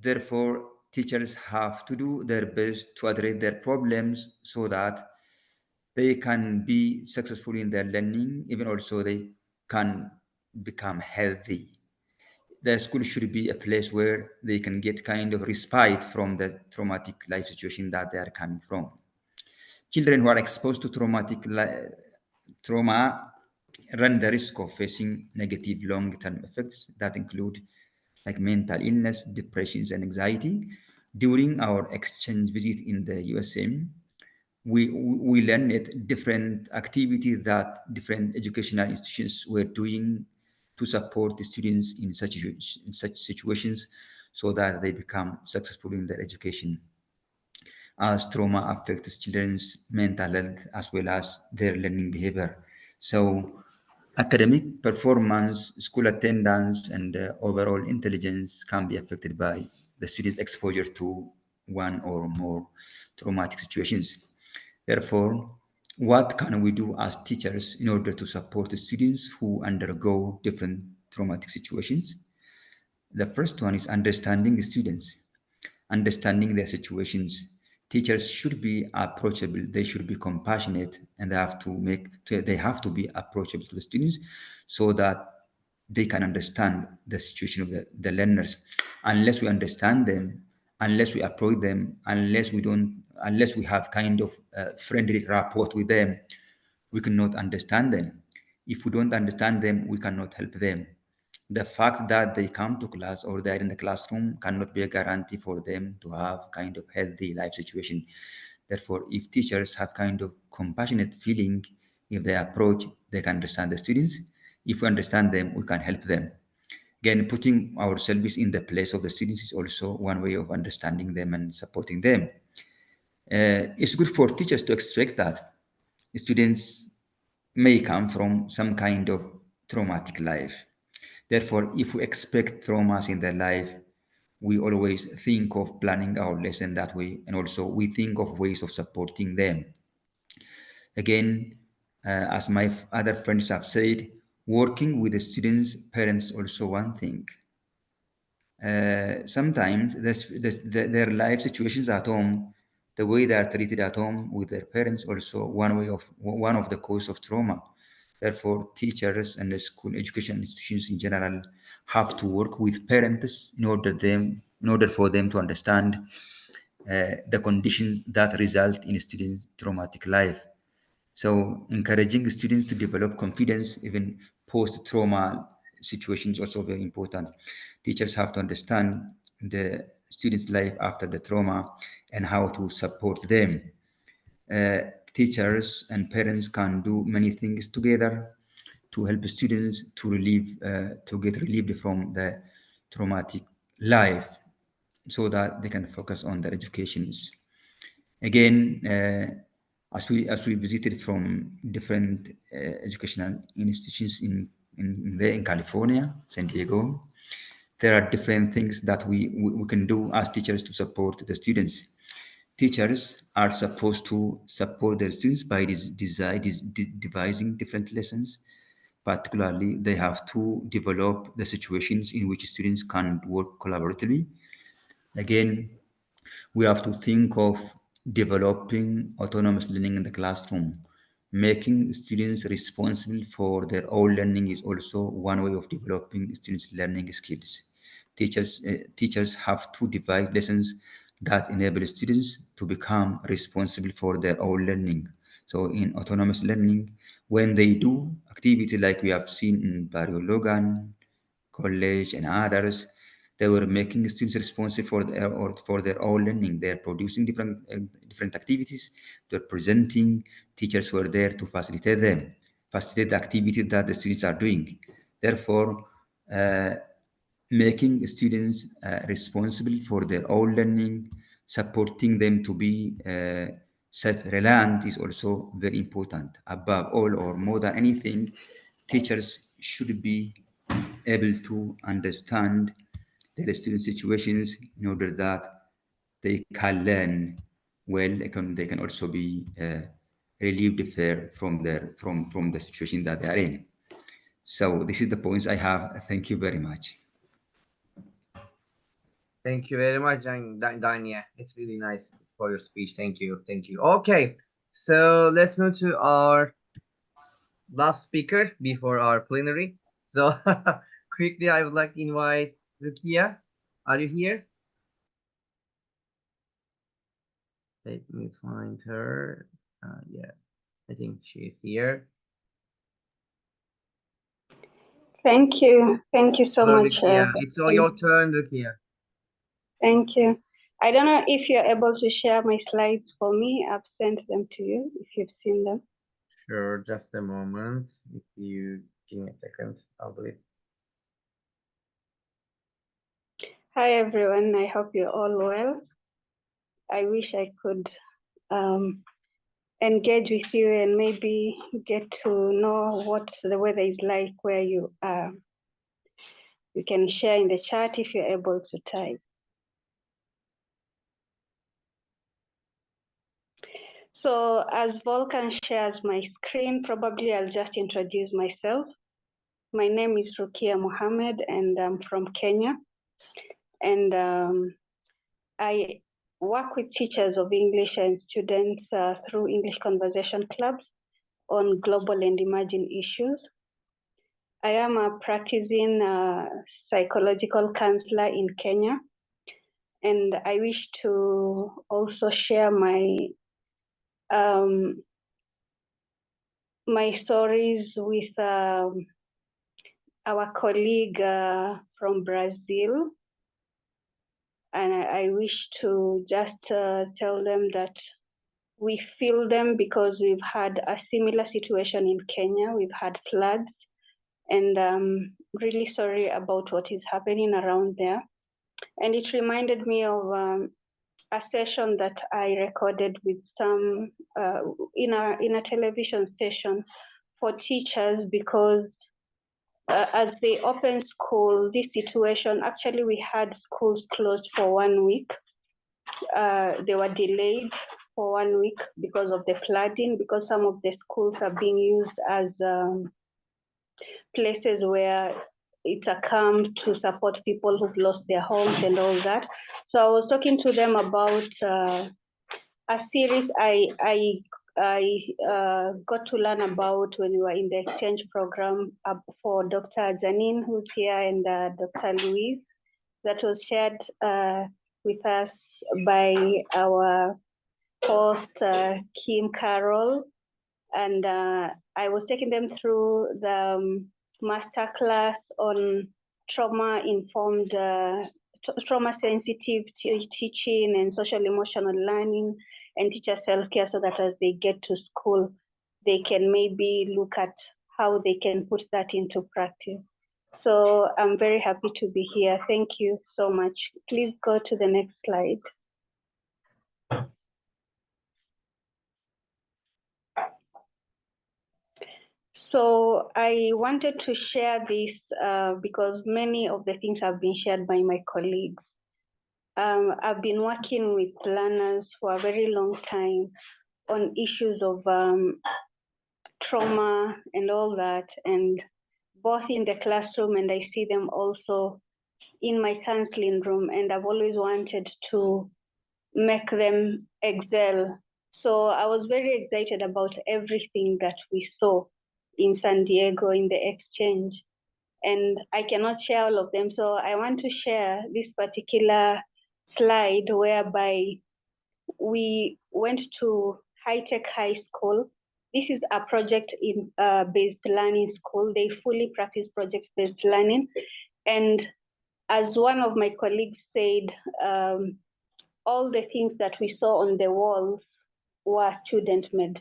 Therefore, teachers have to do their best to address their problems so that they can be successful in their learning, even also they can become healthy. The school should be a place where they can get kind of respite from the traumatic life situation that they are coming from. Children who are exposed to trauma run the risk of facing negative long-term effects that include like mental illness, depressions, and anxiety. During our exchange visit in the USM, we learned different activities that different educational institutions were doing to support the students in such situations so that they become successful in their education, as trauma affects children's mental health as well as their learning behavior. So academic performance, school attendance, and overall intelligence can be affected by the student's exposure to one or more traumatic situations. Therefore, what can we do as teachers in order to support the students who undergo different traumatic situations? The first one is understanding the students, understanding their situations. Teachers should be approachable, they should be compassionate, and they have to be approachable to the students so that they can understand the situation of the learners. Unless we understand them, unless we approach them, unless we have kind of friendly rapport with them, we cannot understand them. If we don't understand them, we cannot help them. The fact that they come to class or they're in the classroom cannot be a guarantee for them to have kind of healthy life situation. Therefore, if teachers have kind of compassionate feeling, if they approach, they can understand the students. If we understand them, we can help them. Again, putting ourselves in the place of the students is also one way of understanding them and supporting them. It's good for teachers to expect that students may come from some kind of traumatic life. Therefore, if we expect traumas in their life, we always think of planning our lesson that way, and also we think of ways of supporting them. Again, as my other friends have said, Working with the students, parents also one thing. Sometimes their life situations at home, the way they are treated at home with their parents, also one of the cause of trauma. Therefore, teachers and the school education institutions in general have to work with parents in order for them to understand the conditions that result in students' traumatic life. So encouraging students to develop confidence even post-trauma situations also very important. Teachers have to understand the students' life after the trauma and how to support them. Teachers and parents can do many things together to help students to get relieved from the traumatic life so that they can focus on their educations. Again, as we visited from different educational institutions in California, San Diego, there are different things that we can do as teachers to support the students. Teachers are supposed to support their students by devising different lessons. Particularly, they have to develop the situations in which students can work collaboratively. Again, we have to think of developing autonomous learning in the classroom. Making students responsible for their own learning is also one way of developing students' learning skills. Teachers have to devise lessons that enable students to become responsible for their own learning. So in autonomous learning, when they do activity like we have seen in Barrio Logan, college and others, they were making students responsible for their own learning. They're producing different activities. They're presenting. Teachers were there to facilitate the activity that the students are doing. Therefore, making students responsible for their own learning, supporting them to be self-reliant is also very important. Above all or more than anything, teachers should be able to understand their student situations in order that they can learn well. They can also be relieved from the situation that they are in. So this is the points I have. Thank you very much. Thank you very much, Dania. It's really nice for your speech. Thank you. Thank you. Okay, so let's move to our last speaker before our plenary. So quickly, I would like to invite Rukia. Are you here? Let me find her. Yeah, I think she is here. Thank you. Thank you so Hello, much. Rukia. It's all your turn, Rukia. Thank you. I don't know if you're able to share my slides for me. I've sent them to you if you've seen them. Sure, just a moment. If you give me a second, I'll do it. Hi, everyone. I hope you're all well. I wish I could engage with you and maybe get to know what the weather is like where you are. You can share in the chat if you're able to type. So as Volkan shares my screen, probably I'll just introduce myself. My name is Rukia Mohammed and I'm from Kenya. And I work with teachers of English and students through English conversation clubs on global and emerging issues. I am a practicing psychological counselor in Kenya. And I wish to also share my my stories with our colleague from Brazil. And I wish to just tell them that we feel them because we've had a similar situation in Kenya. We've had floods, and I'm really sorry about what is happening around there. And it reminded me of a session that I recorded with some in a television station for teachers because as they opened school, this situation, actually we had schools closed for 1 week. They were delayed for 1 week because of the flooding, because some of the schools are being used as places where it's a camp to support people who've lost their homes and all that. So I was talking to them about a series I got to learn about when we were in the exchange program for Dr. Janine, who's here, and Dr. Louise, that was shared with us by our host, Kim Carroll. And I was taking them through the master class on trauma-informed, trauma-sensitive teaching and social-emotional learning and teacher self-care, so that as they get to school, they can maybe look at how they can put that into practice. So I'm very happy to be here. Thank you so much. Please go to the next slide. So I wanted to share this because many of the things have been shared by my colleagues. I've been working with learners for a very long time on issues of trauma and all that, and both in the classroom, and I see them also in my counseling room, and I've always wanted to make them excel. So I was very excited about everything that we saw in San Diego in the exchange, and I cannot share all of them. So I want to share this particular slide whereby we went to High Tech High School. This is a project-based learning school. They fully practice project-based learning. And as one of my colleagues said, all the things that we saw on the walls were student-made.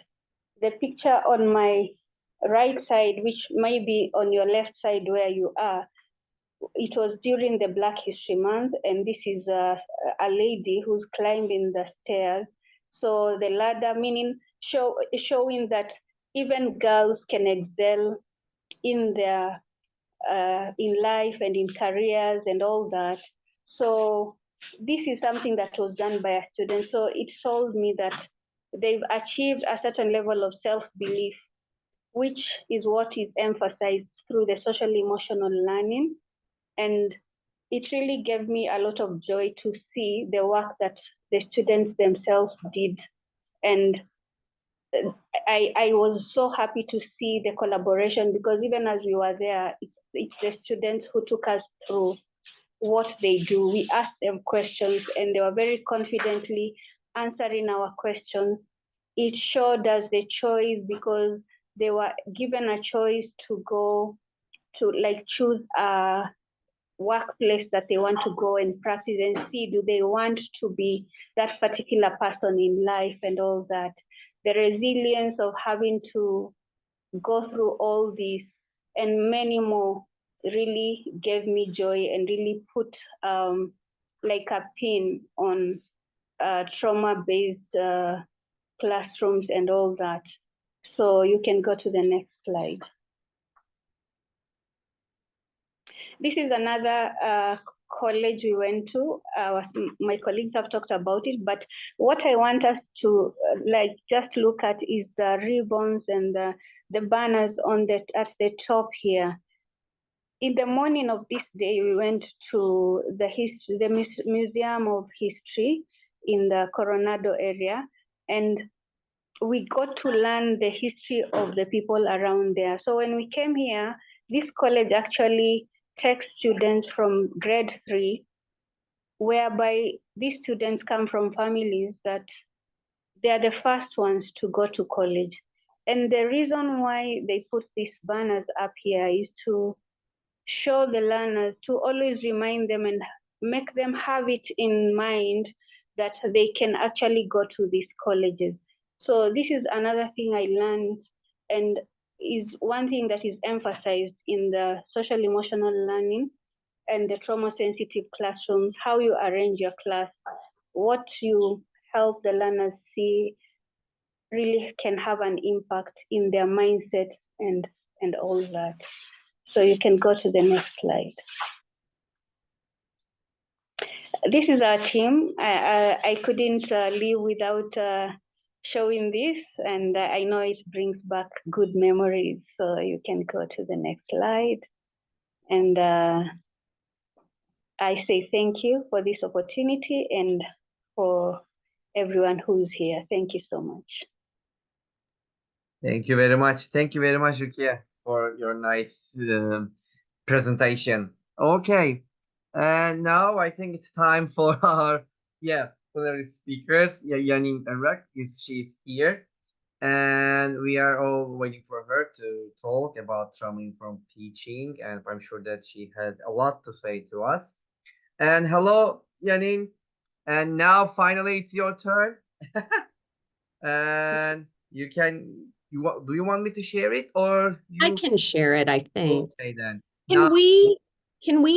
The picture on my right side, which might be on your left side where you are, it was during the Black History Month, and this is a lady who's climbing the stairs. So the ladder, meaning showing that even girls can excel in their in life and in careers and all that. So this is something that was done by a student. So it told me that they've achieved a certain level of self-belief, which is what is emphasized through the social emotional learning. And it really gave me a lot of joy to see the work that the students themselves did. And I was so happy to see the collaboration, because even as we were there, it's the students who took us through what they do. We asked them questions and they were very confidently answering our questions. It showed us the choice, because they were given a choice to go to choose a workplace that they want to go and practice and see, do they want to be that particular person in life and all that. The resilience of having to go through all this and many more really gave me joy and really put like a pin on trauma-based classrooms and all that. So you can go to the next slide. This is another college we went to. My colleagues have talked about it, but what I want us to just look at is the ribbons and the banners at the top here. In the morning of this day, we went to the Museum of History in the Coronado area, and we got to learn the history of the people around there. So when we came here, this college actually takes students from grade 3, whereby these students come from families that they are the first ones to go to college. And the reason why they put these banners up here is to show the learners, to always remind them and make them have it in mind that they can actually go to these colleges. So this is another thing I learned, and is one thing that is emphasized in the social emotional learning and the trauma sensitive classrooms, how you arrange your class, what you help the learners see really can have an impact in their mindset and all that. So you can go to the next slide. This is our team. I couldn't leave without showing this, and I know it brings back good memories. So you can go to the next slide. And I say thank you for this opportunity and for everyone who's here. Thank you so much. Thank you very much. Thank you very much, Rukia, for your nice presentation. Okay, and now I think it's time for our plenary speakers. Yeah, Yanin Arak she's here, and we are all waiting for her to talk about trauma-informed teaching, and I'm sure that she had a lot to say to us. And hello, Yanin, and now finally it's your turn. And do you want me to share it or I you? can share it, I think. Okay then. Can Now, we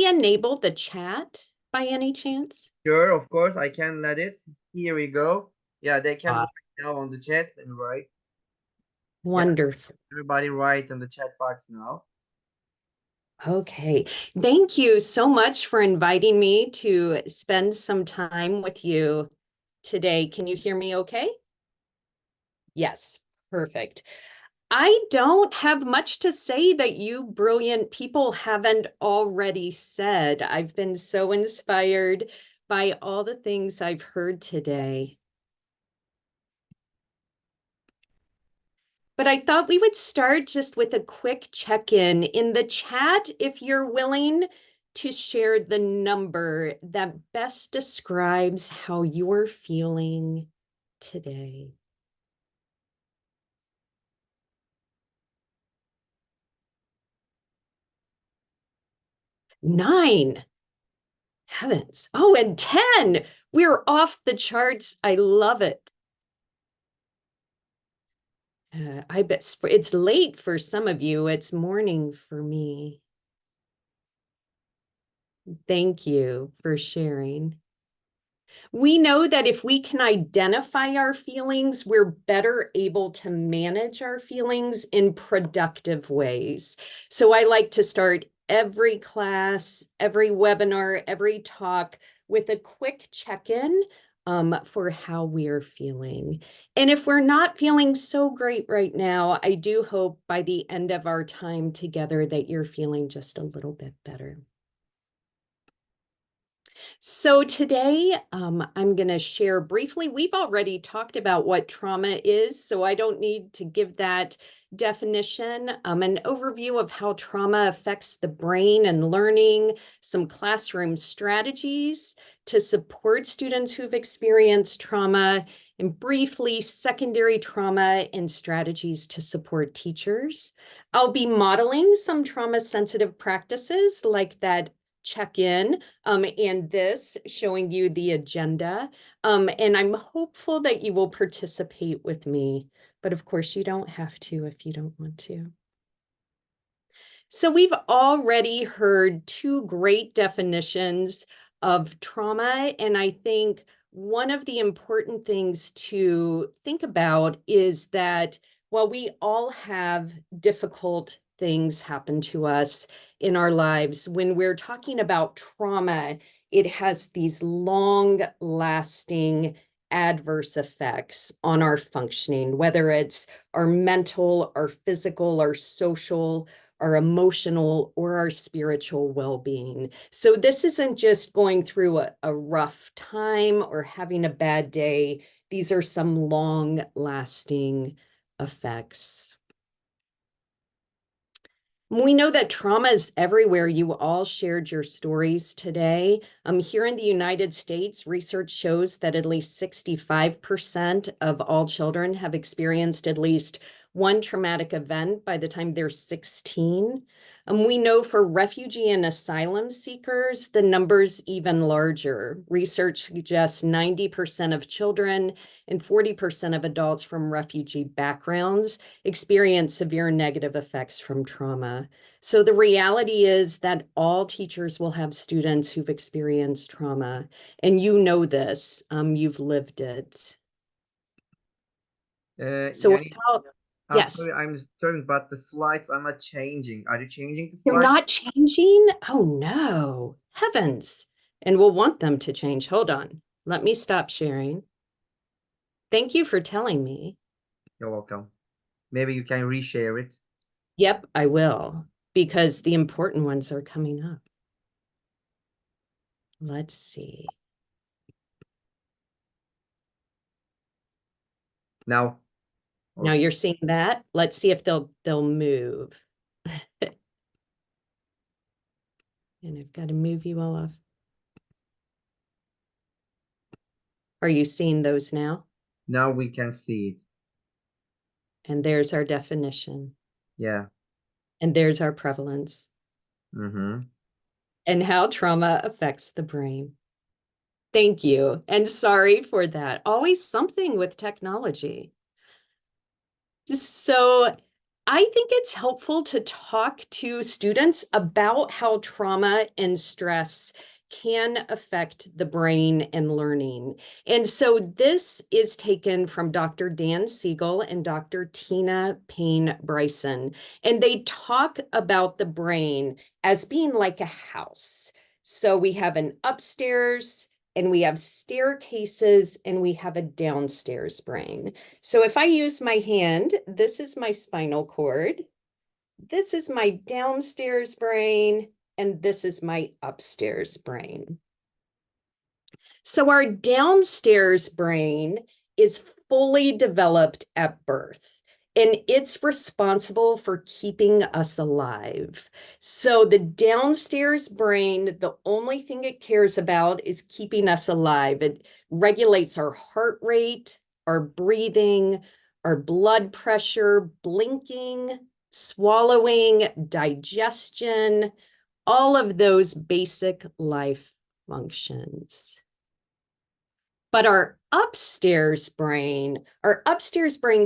enable the chat by any chance? sure, of course, I can let it. Here we go. Yeah, they can Awesome. write now on the chat and write. Wonderful. Everybody write in the chat box now. Okay. Thank you so much for inviting me to spend some time with you today. Can you hear me okay? Yes, perfect. I don't have much to say that you brilliant people haven't already said. I've been so inspired by all the things I've heard today. But I thought we would start just with a quick check-in. In the chat, if you're willing to share the number that best describes how you're feeling today. Nine. Heavens. Oh, and 10. We're off the charts. I love it. I bet it's late for some of you. It's morning for me. Thank you for sharing. We know that if we can identify our feelings, we're better able to manage our feelings in productive ways. So I like to start every class, every webinar, every talk with a quick check-in for how we're feeling. And if we're not feeling so great right now, I do hope by the end of our time together that you're feeling just a little bit better. So today, I'm going to share briefly. We've already talked about what trauma is, so I don't need to give that definition. An overview of how trauma affects the brain and learning, some classroom strategies to support students who've experienced trauma, and briefly, secondary trauma and strategies to support teachers. I'll be modeling some trauma-sensitive practices like that check-in and this showing you the agenda. And I'm hopeful that you will participate with me, but of course you don't have to if you don't want to. So we've already heard two great definitions of trauma, and I think one of the important things to think about is that while we all have difficult things happen to us in our lives, when we're talking about trauma, it has these long-lasting adverse effects on our functioning, whether it's our mental, our physical, our social, our emotional, or our spiritual well-being. So this isn't just going through a rough time or having a bad day. These are some long-lasting effects. We know that trauma is everywhere. You all shared your stories today. Here in the United States, research shows that at least 65% of all children have experienced at least one traumatic event by the time they're 16. We know for refugee and asylum seekers, the number's even larger. Research suggests 90% of children and 40% of adults from refugee backgrounds experience severe negative effects from trauma. So the reality is that all teachers will have students who've experienced trauma, and you know this, you've lived it. So Yani, yes. sorry, I'm disturbing, but the slides are not changing. Are you changing the They're slides? not changing? Oh no, heavens. And we'll want them to change. Hold on. Let me stop sharing. Thank you for telling me. You're welcome. Maybe you can reshare it. Yep, I will, because the important ones are coming up. Let's see. Now. Now you're seeing that. Let's see if they'll move. And I've got to move you all off. Are you seeing those now? Now we can see it. And there's our definition. Yeah. And there's our prevalence. Mm-hmm. And how trauma affects the brain. Thank you. And sorry for that. Always something with technology. So I think it's helpful to talk to students about how trauma and stress can affect the brain and learning. And so this is taken from Dr. Dan Siegel and Dr. Tina Payne Bryson. And they talk about the brain as being like a house. So we have an upstairs, and we have staircases, and we have a downstairs brain. So if I use my hand, this is my spinal cord, this is my downstairs brain, and this is my upstairs brain. So our downstairs brain is fully developed at birth, and it's responsible for keeping us alive. So the downstairs brain, the only thing it cares about is keeping us alive. It regulates our heart rate, our breathing, our blood pressure, blinking, swallowing, digestion, all of those basic life functions. But our upstairs brain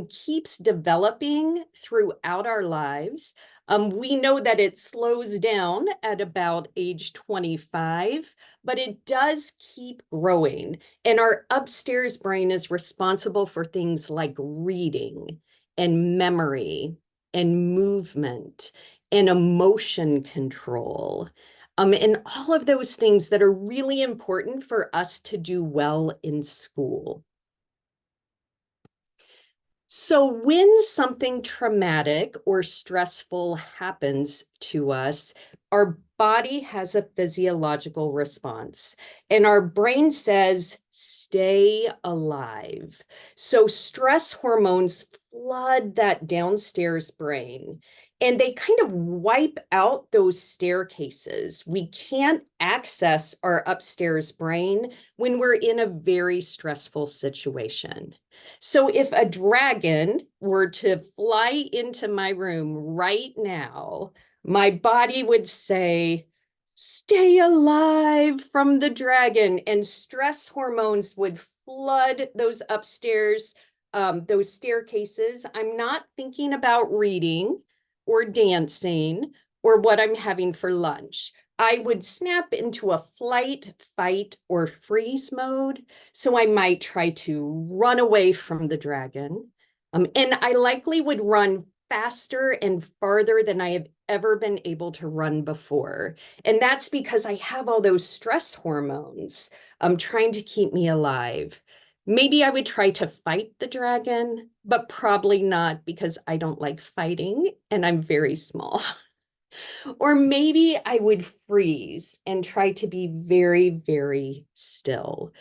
keeps developing throughout our lives. We know that it slows down at about age 25, but it does keep growing. And our upstairs brain is responsible for things like reading and memory and movement and emotion control. And all of those things that are really important for us to do well in school. So when something traumatic or stressful happens to us, our body has a physiological response, and our brain says, stay alive. So stress hormones flood that downstairs brain, and they kind of wipe out those staircases. We can't access our upstairs brain when we're in a very stressful situation. So if a dragon were to fly into my room right now, my body would say, stay alive from the dragon, and stress hormones would flood those upstairs, those staircases. I'm not thinking about reading or dancing or what I'm having for lunch. I would snap into a flight, fight, or freeze mode. So I might try to run away from the dragon. And I likely would run faster and farther than I have ever been able to run before. And that's because I have all those stress hormones trying to keep me alive. Maybe I would try to fight the dragon, but probably not, because I don't like fighting and I'm very small. Or maybe I would freeze and try to be very, very still.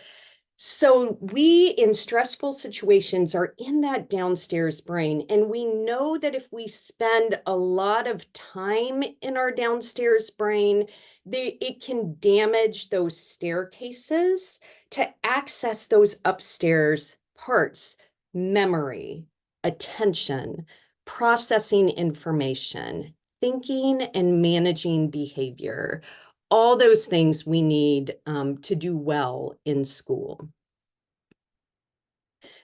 So we, in stressful situations, are in that downstairs brain. And we know that if we spend a lot of time in our downstairs brain, it can damage those staircases to access those upstairs parts: memory, attention, processing information, thinking, and managing behavior. All those things we need to do well in school.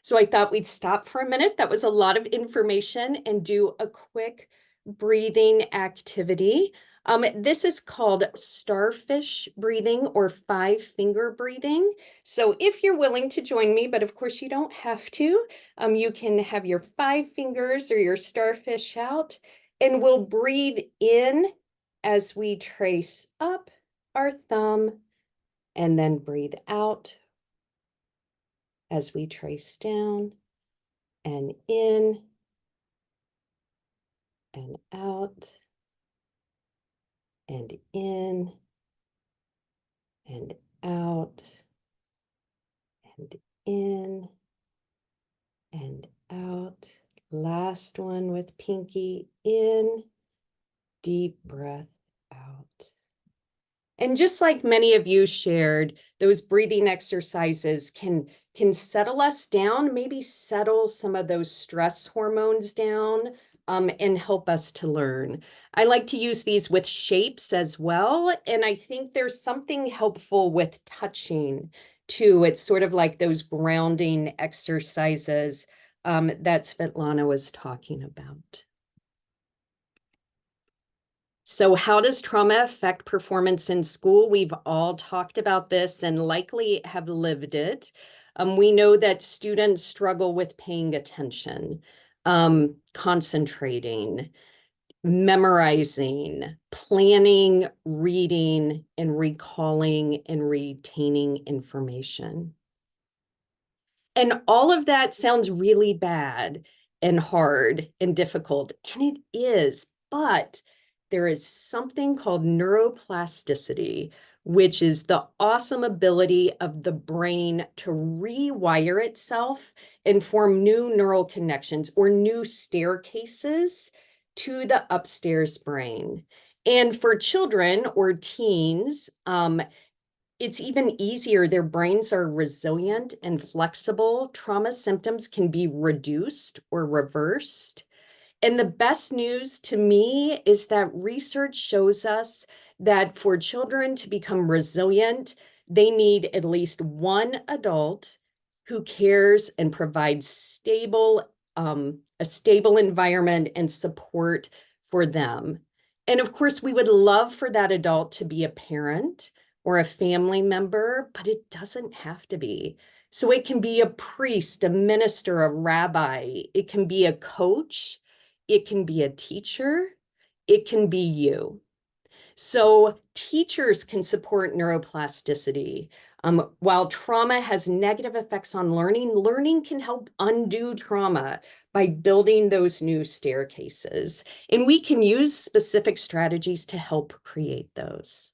So I thought we'd stop for a minute. That was a lot of information, and do a quick breathing activity. This is called starfish breathing or 5-finger breathing. So if you're willing to join me, but of course you don't have to, you can have your 5 fingers or your starfish out, and we'll breathe in as we trace up our thumb, and then breathe out as we trace down and in and out and in and out and in and out. Last one with pinky in, deep breath out. And just like many of you shared, those breathing exercises can settle us down, maybe settle some of those stress hormones down, and help us to learn. I like to use these with shapes as well. And I think there's something helpful with touching too. It's sort of like those grounding exercises that Svetlana was talking about. So how does trauma affect performance in school? We've all talked about this and likely have lived it. We know that students struggle with paying attention, concentrating, memorizing, planning, reading, and recalling and retaining information. And all of that sounds really bad and hard and difficult, and it is, but there is something called neuroplasticity, which is the awesome ability of the brain to rewire itself and form new neural connections or new staircases to the upstairs brain. And for children or teens, it's even easier. Their brains are resilient and flexible. Trauma symptoms can be reduced or reversed. And the best news to me is that research shows us that for children to become resilient, they need at least one adult who cares and provides a stable environment and support for them. And of course, we would love for that adult to be a parent or a family member, but it doesn't have to be. So it can be a priest, a minister, a rabbi. It can be a coach. It can be a teacher. It can be you. So teachers can support neuroplasticity. While trauma has negative effects on learning, learning can help undo trauma by building those new staircases. And we can use specific strategies to help create those.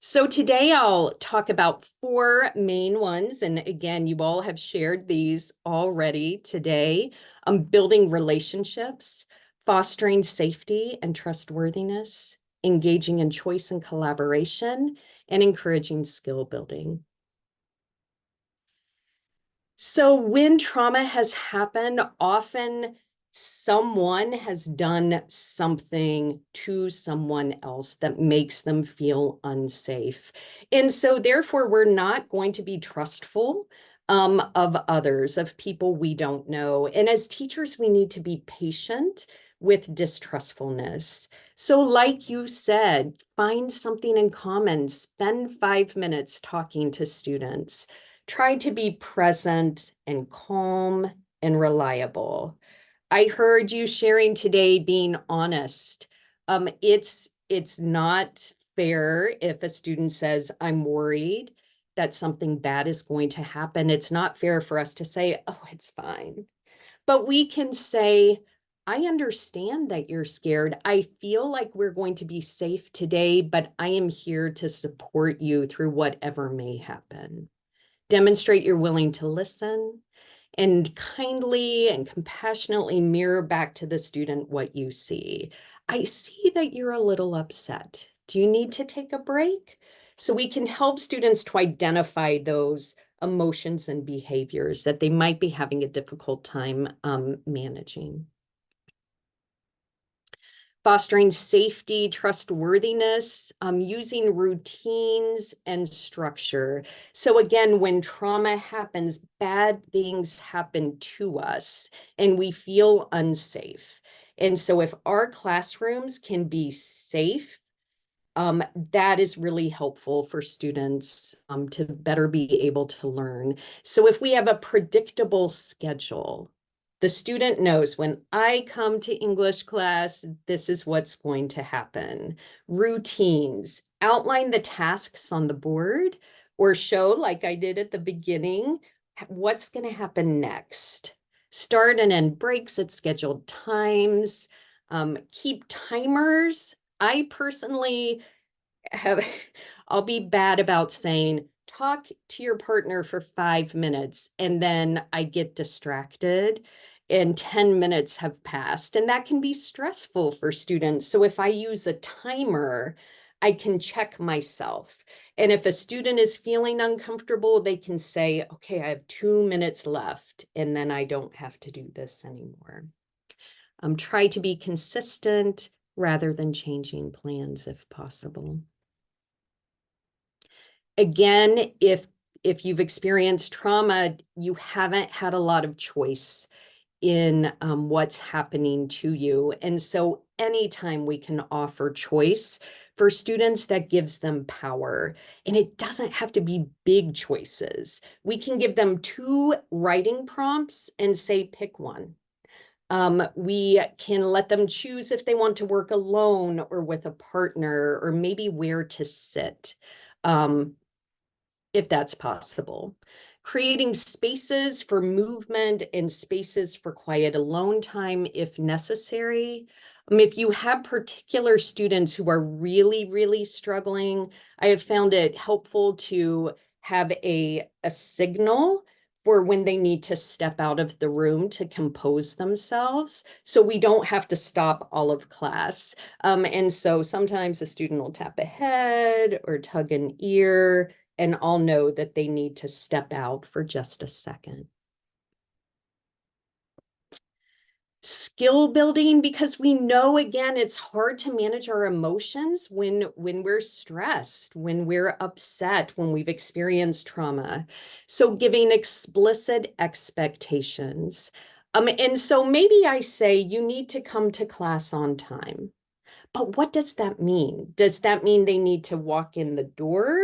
So today I'll talk about 4 main ones. And again, you all have shared these already today. Building relationships, fostering safety and trustworthiness, engaging in choice and collaboration, and encouraging skill building. So when trauma has happened, often someone has done something to someone else that makes them feel unsafe. And so therefore, we're not going to be trustful of others, of people we don't know. And as teachers, we need to be patient with distrustfulness. So like you said, find something in common, spend 5 minutes talking to students. Try to be present and calm and reliable. I heard you sharing today being honest. It's not fair if a student says, I'm worried that something bad is going to happen. It's not fair for us to say, oh, it's fine. But we can say, I understand that you're scared. I feel like we're going to be safe today, but I am here to support you through whatever may happen. Demonstrate you're willing to listen and kindly and compassionately mirror back to the student what you see. I see that you're a little upset. Do you need to take a break? So we can help students to identify those emotions and behaviors that they might be having a difficult time managing. Fostering safety, trustworthiness, using routines and structure. So again, when trauma happens, bad things happen to us and we feel unsafe. And so if our classrooms can be safe, that is really helpful for students to better be able to learn. So if we have a predictable schedule, the student knows when I come to English class, this is what's going to happen. Routines, outline the tasks on the board or show, like I did at the beginning, what's going to happen next. Start and end breaks at scheduled times. Keep timers. I personally have, I'll be bad about saying, talk to your partner for 5 minutes, and then I get distracted and 10 minutes have passed, and that can be stressful for students. So if I use a timer, I can check myself. And if a student is feeling uncomfortable, they can say, okay, I have 2 minutes left, and then I don't have to do this anymore. Try to be consistent rather than changing plans if possible. Again, if you've experienced trauma, you haven't had a lot of choice in what's happening to you. And so anytime we can offer choice for students, that gives them power. And it doesn't have to be big choices. We can give them 2 writing prompts and say, pick one. We can let them choose if they want to work alone or with a partner, or maybe where to sit. If that's possible. Creating spaces for movement and spaces for quiet alone time if necessary. If you have particular students who are really, really struggling, I have found it helpful to have a signal for when they need to step out of the room to compose themselves, so we don't have to stop all of class. And so sometimes a student will tap a head or tug an ear, and I'll know that they need to step out for just a second. Skill building, because we know, again, it's hard to manage our emotions when we're stressed, when we're upset, when we've experienced trauma. So giving explicit expectations. And so maybe I say you need to come to class on time. But what does that mean? Does that mean they need to walk in the door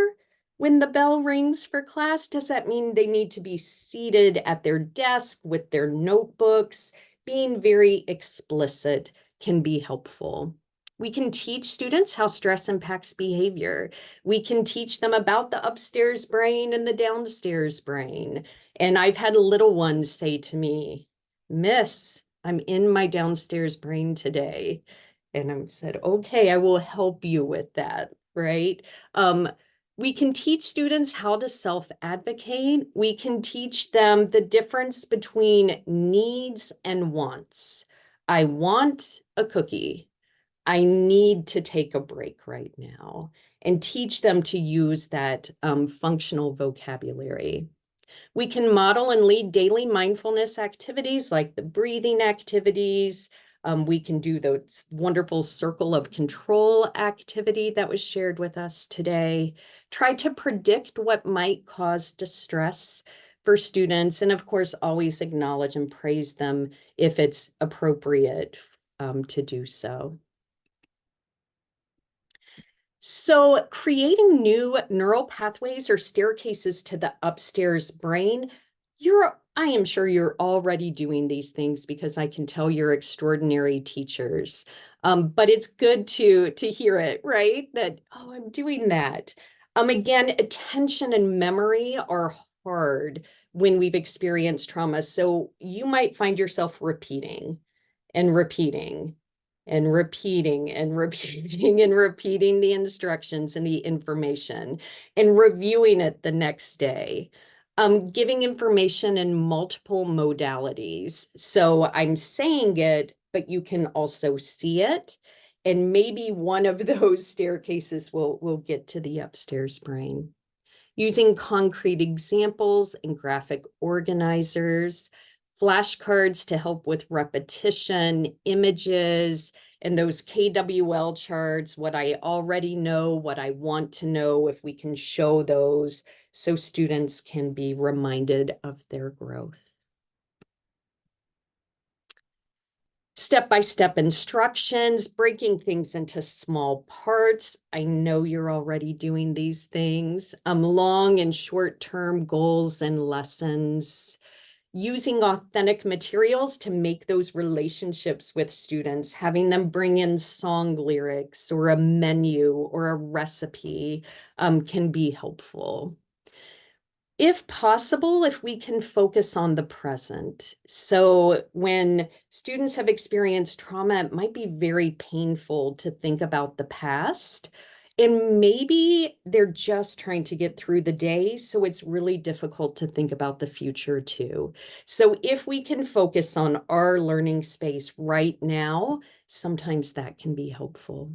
when the bell rings for class? Does that mean they need to be seated at their desk with their notebooks? Being very explicit can be helpful. We can teach students how stress impacts behavior. We can teach them about the upstairs brain and the downstairs brain. And I've had little ones say to me, "Miss, I'm in my downstairs brain today." And I said, okay, I will help you with that, right? We can teach students how to self-advocate. We can teach them the difference between needs and wants. I want a cookie. I need to take a break right now, and teach them to use that functional vocabulary. We can model and lead daily mindfulness activities like the breathing activities. We can do the wonderful circle of control activity that was shared with us today. Try to predict what might cause distress for students. And of course, always acknowledge and praise them if it's appropriate to do so. So creating new neural pathways or staircases to the upstairs brain, I am sure you're already doing these things, because I can tell you're extraordinary teachers. But it's good to hear it, right? That, oh, I'm doing that. Again, attention and memory are hard when we've experienced trauma. So you might find yourself repeating and repeating and repeating and repeating and repeating the instructions and the information and reviewing it the next day. Giving information in multiple modalities. So I'm saying it, but you can also see it. And maybe one of those staircases will get to the upstairs brain. Using concrete examples and graphic organizers, flashcards to help with repetition, images, and those KWL charts, what I already know, what I want to know, if we can show those so students can be reminded of their growth. Step-by-step instructions, breaking things into small parts. I know you're already doing these things. Long and short-term goals and lessons. Using authentic materials to make those relationships with students, having them bring in song lyrics or a menu or a recipe can be helpful. If possible, if we can focus on the present. So when students have experienced trauma, it might be very painful to think about the past. And maybe they're just trying to get through the day, so it's really difficult to think about the future too. So if we can focus on our learning space right now, sometimes that can be helpful.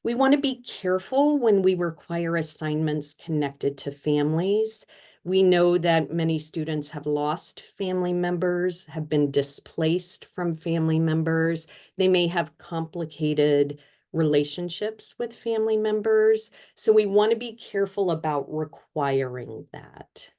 We want to be careful when we require assignments connected to families. We know that many students have lost family members, have been displaced from family members. They may have complicated relationships with family members. So we want to be careful about requiring that.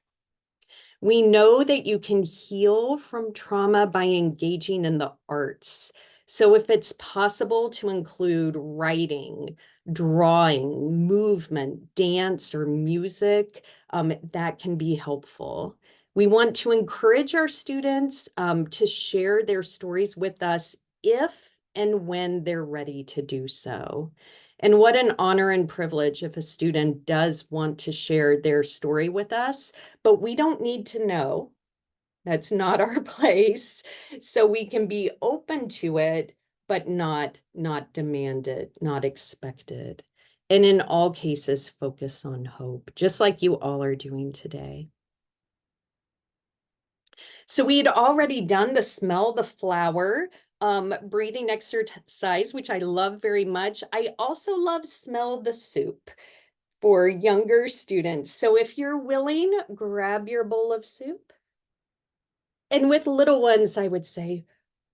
We know that you can heal from trauma by engaging in the arts. So if it's possible to include writing, drawing, movement, dance, or music, that can be helpful. We want to encourage our students to share their stories with us if and when they're ready to do so. And what an honor and privilege if a student does want to share their story with us, but we don't need to know. That's not our place. So we can be open to it, but not demand it, not expect it. And in all cases, focus on hope, just like you all are doing today. So we had already done the smell the flower breathing exercise, which I love very much. I also love smell the soup for younger students. So if you're willing, grab your bowl of soup. And with little ones, I would say,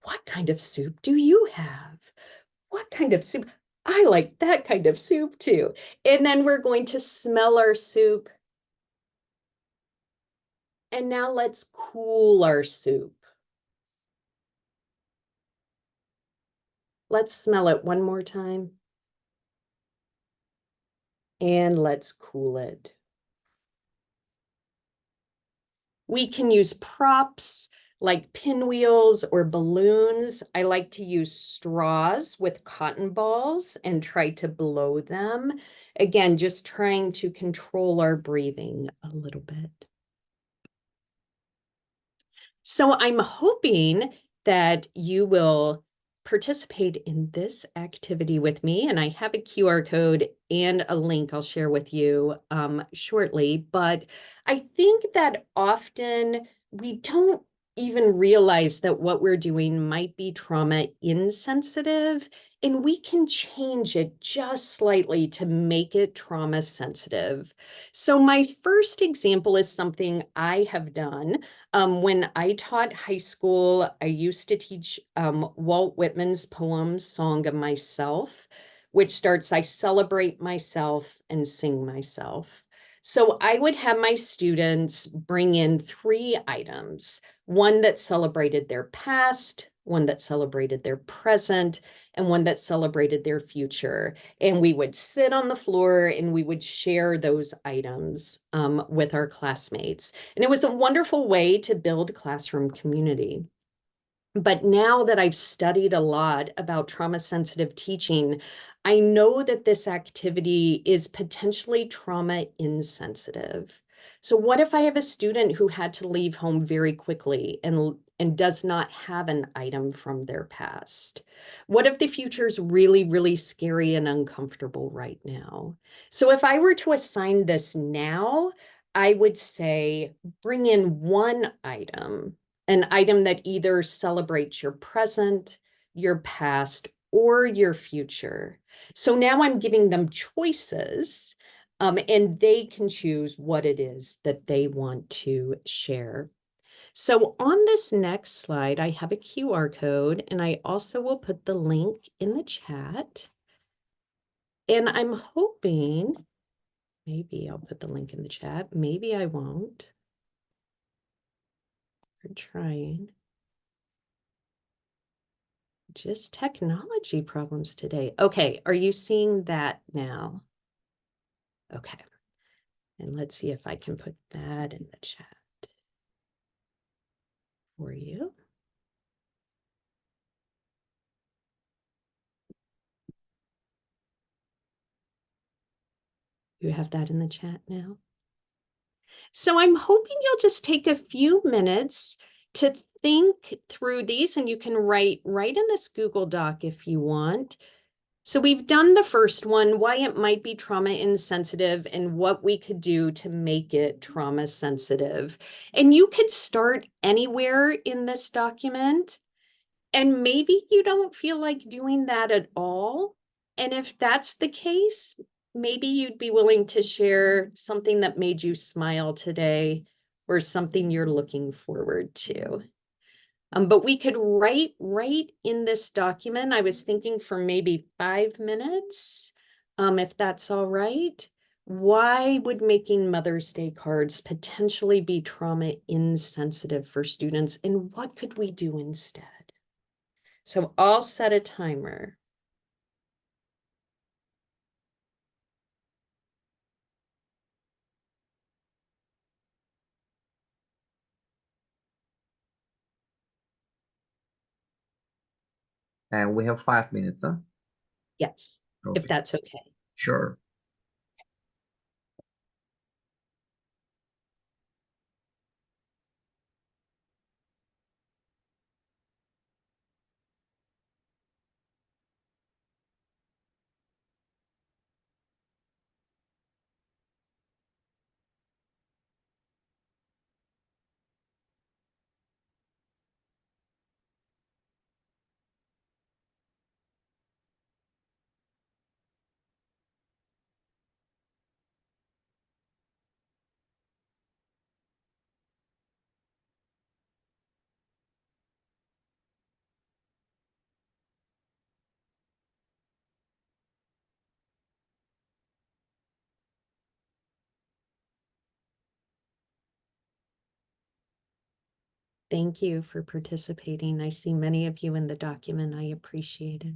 what kind of soup do you have? What kind of soup? I like that kind of soup too. And then we're going to smell our soup. And now let's cool our soup. Let's smell it one more time. And let's cool it. We can use props like pinwheels or balloons. I like to use straws with cotton balls and try to blow them. Again, just trying to control our breathing a little bit. So I'm hoping that you will participate in this activity with me. And I have a QR code and a link I'll share with you shortly. But I think that often we don't even realize that what we're doing might be trauma insensitive, and we can change it just slightly to make it trauma sensitive. So my first example is something I have done. When I taught high school, I used to teach Walt Whitman's poem, Song of Myself, which starts, I celebrate myself and sing myself. So I would have my students bring in 3 items, one that celebrated their past, one that celebrated their present, and one that celebrated their future. And we would sit on the floor and we would share those items with our classmates. And it was a wonderful way to build classroom community. But now that I've studied a lot about trauma-sensitive teaching, I know that this activity is potentially trauma insensitive. So what if I have a student who had to leave home very quickly and does not have an item from their past? What if the future is really, really scary and uncomfortable right now? So if I were to assign this now, I would say bring in one item, an item that either celebrates your present, your past, or your future. So now I'm giving them choices, and they can choose what it is that they want to share. So on this next slide, I have a QR code, and I also will put the link in the chat. And I'm hoping, maybe I'll put the link in the chat, maybe I won't. We're trying. Just technology problems today. Okay, are you seeing that now? Okay, and let's see if I can put that in the chat for you. You have that in the chat now? So I'm hoping you'll just take a few minutes to think through these, and you can write right in this Google Doc if you want. So we've done the first one, why it might be trauma insensitive and what we could do to make it trauma sensitive. And you could start anywhere in this document. And maybe you don't feel like doing that at all. And if that's the case, maybe you'd be willing to share something that made you smile today or something you're looking forward to. But we could write right in this document. I was thinking for maybe 5 minutes, if that's all right. Why would making Mother's Day cards potentially be trauma insensitive for students, and what could we do instead? So I'll set a timer. And we have 5 minutes, huh? Yes, Okay. if that's okay. Sure. Thank you for participating. I see many of you in the document. I appreciate it.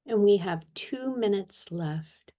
And we have 2 minutes left.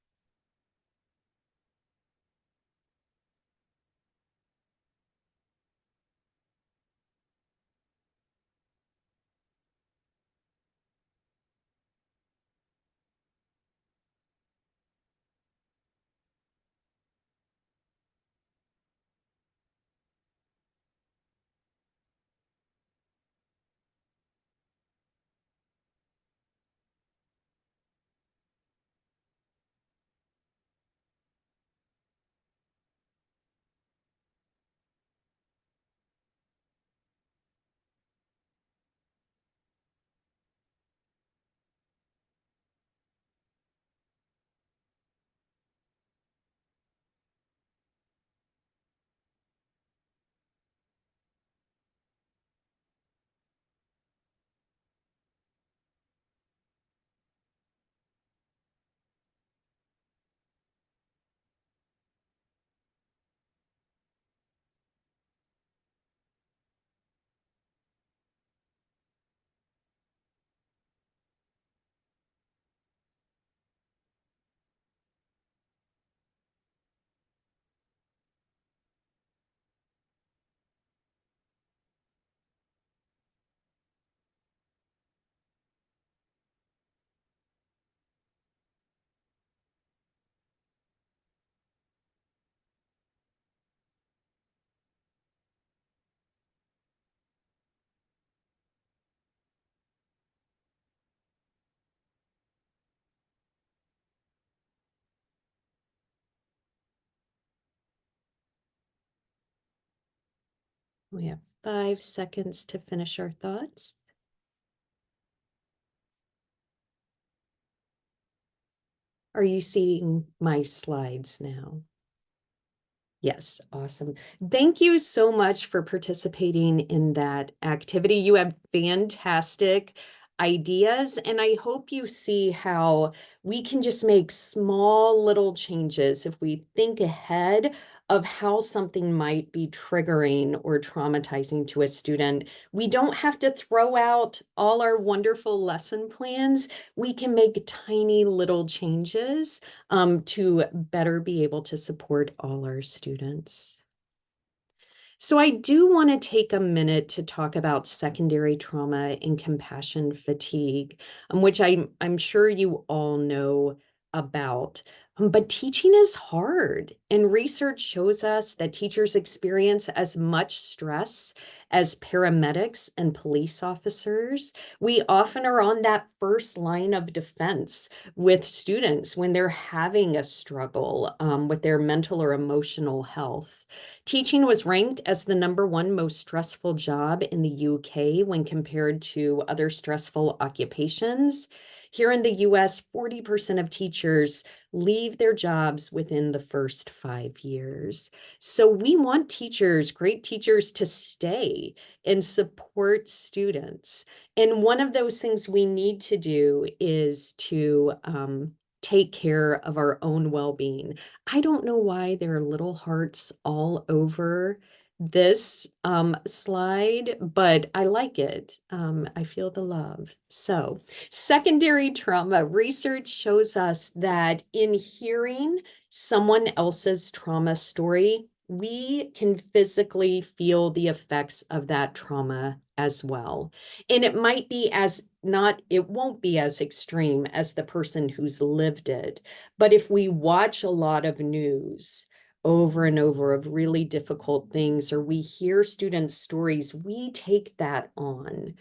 We have 5 seconds to finish our thoughts. Are you seeing my slides now? Yes, awesome. Thank you so much for participating in that activity. You have fantastic ideas, and I hope you see how we can just make small little changes if we think ahead of how something might be triggering or traumatizing to a student. We don't have to throw out all our wonderful lesson plans. We can make tiny little changes to better be able to support all our students. So I do want to take a minute to talk about secondary trauma and compassion fatigue, which I'm sure you all know about. But teaching is hard, and research shows us that teachers experience as much stress as paramedics and police officers. We often are on that first line of defense with students when they're having a struggle with their mental or emotional health. Teaching was ranked as the #1 most stressful job in the UK when compared to other stressful occupations. Here in the US, 40% of teachers leave their jobs within the first 5 years. So we want teachers, great teachers, to stay and support students. And one of those things we need to do is to take care of our own well-being. I don't know why there are little hearts all over this slide, but I like it. I feel the love. So, secondary trauma research shows us that in hearing someone else's trauma story, we can physically feel the effects of that trauma as well. And it might be it won't be as extreme as the person who's lived it. But if we watch a lot of news over and over of really difficult things, or we hear students' stories, we take that on.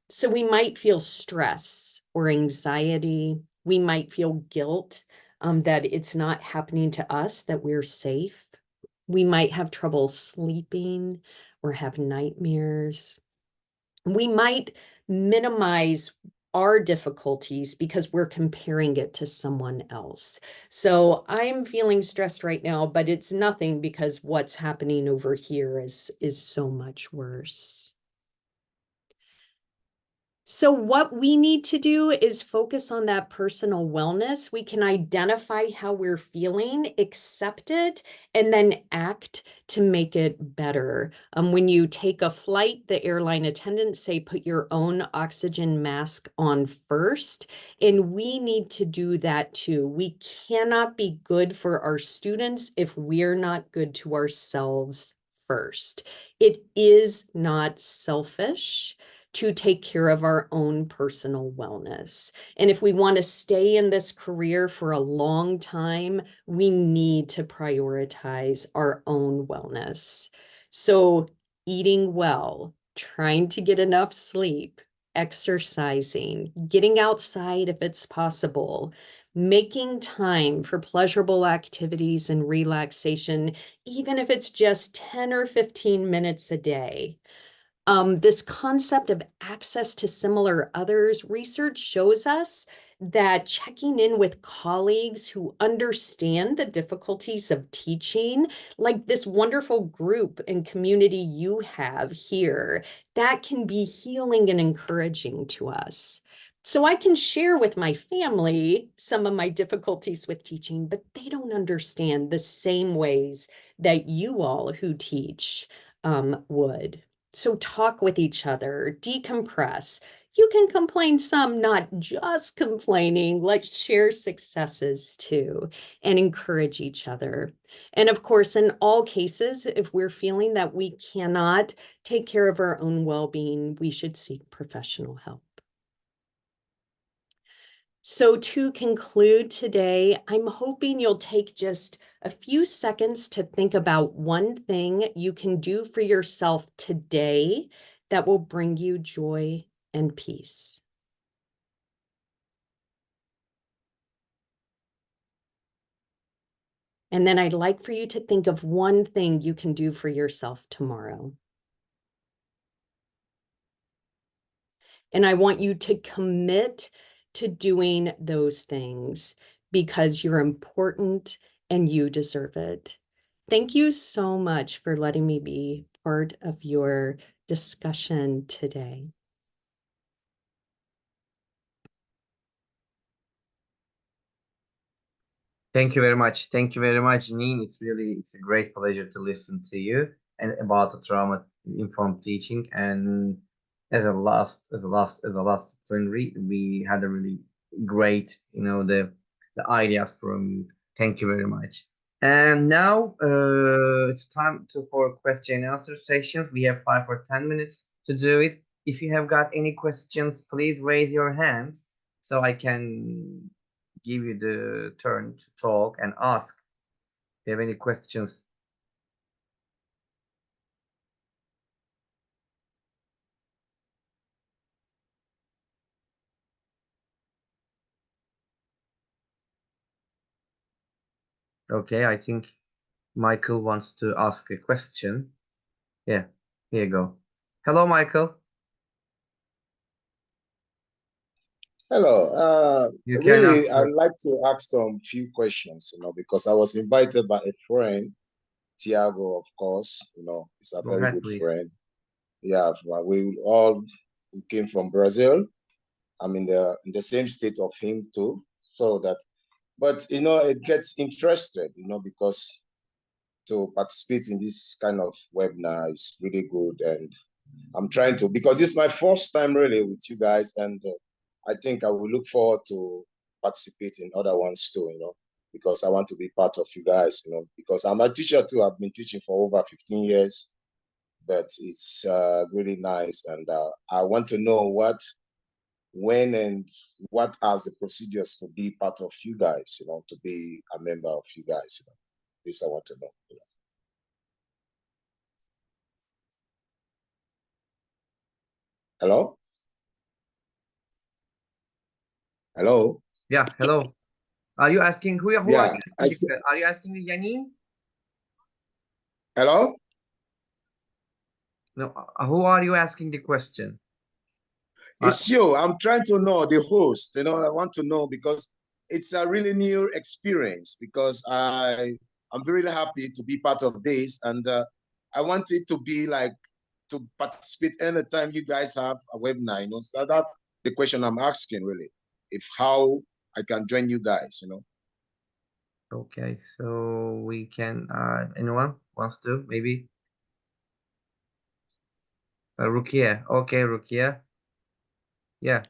So we might feel stress or anxiety. We might feel guilt that it's not happening to us, that we're safe. We might have trouble sleeping or have nightmares. We might minimize our difficulties because we're comparing it to someone else. So I'm feeling stressed right now, but it's nothing because what's happening over here is so much worse. So what we need to do is focus on that personal wellness. We can identify how we're feeling, accept it, and then act to make it better. When you take a flight, the airline attendants say, put your own oxygen mask on first. And we need to do that too. We cannot be good for our students if we're not good to ourselves first. It is not selfish to take care of our own personal wellness. And if we want to stay in this career for a long time, we need to prioritize our own wellness. So eating well, trying to get enough sleep, exercising, getting outside if it's possible, making time for pleasurable activities and relaxation, even if it's just 10 or 15 minutes a day. This concept of access to similar others, research shows us that checking in with colleagues who understand the difficulties of teaching, like this wonderful group and community you have here, that can be healing and encouraging to us. So I can share with my family some of my difficulties with teaching, but they don't understand the same ways that you all who teach would. So talk with each other, decompress. You can complain some, not just complaining. Let's share successes too and encourage each other. And of course, in all cases, if we're feeling that we cannot take care of our own well-being, we should seek professional help. So to conclude today, I'm hoping you'll take just a few seconds to think about one thing you can do for yourself today that will bring you joy and peace. And then I'd like for you to think of one thing you can do for yourself tomorrow. And I want you to commit to doing those things because you're important and you deserve it. Thank you so much for letting me be part of your discussion today. Thank you very much. Thank you very much, Neen. It's a great pleasure to listen to you and about the trauma informed teaching. And as a last plenary, we had a really great, the ideas from you. Thank you very much. And now it's time for question and answer sessions. We have 5 or 10 minutes to do it. If you have got any questions, please raise your hand so I can give you the turn to talk and ask. If you have any questions. Okay, I think Michael wants to ask a question. Yeah, here you go. Hello, Michael. Hello. You can Really, ask I'd your- like to ask some few questions, because I was invited by a friend, Tiago, of course, he's a Go very ahead, good please. friend. Yeah, we came from Brazil. I'm in the same state of him too. But it gets interested, because to participate in this kind of webinar is really good, and I'm trying to, because this is my first time really with you guys, and I think I will look forward to participate in other ones too, because I want to be part of you guys, because I'm a teacher too. I've been teaching for over 15 years, but it's really nice, and I want to know when and what are the procedures to be part of you guys, to be a member of you guys. This I want to know. Hello? Hello? Yeah, hello. Are you asking who are you Yeah, asking? Are you asking Janine? hello? No, who are you asking the question? It's you. I'm trying to know the host. I want to know because it's a really new experience, because I'm really happy to be part of this, and I want it to be like to participate anytime you guys have a webinar. So that's the question I'm asking really, if how I can join you guys. Okay, so we can. Anyone wants to maybe? Rukia. Okay, Rukia. Yeah.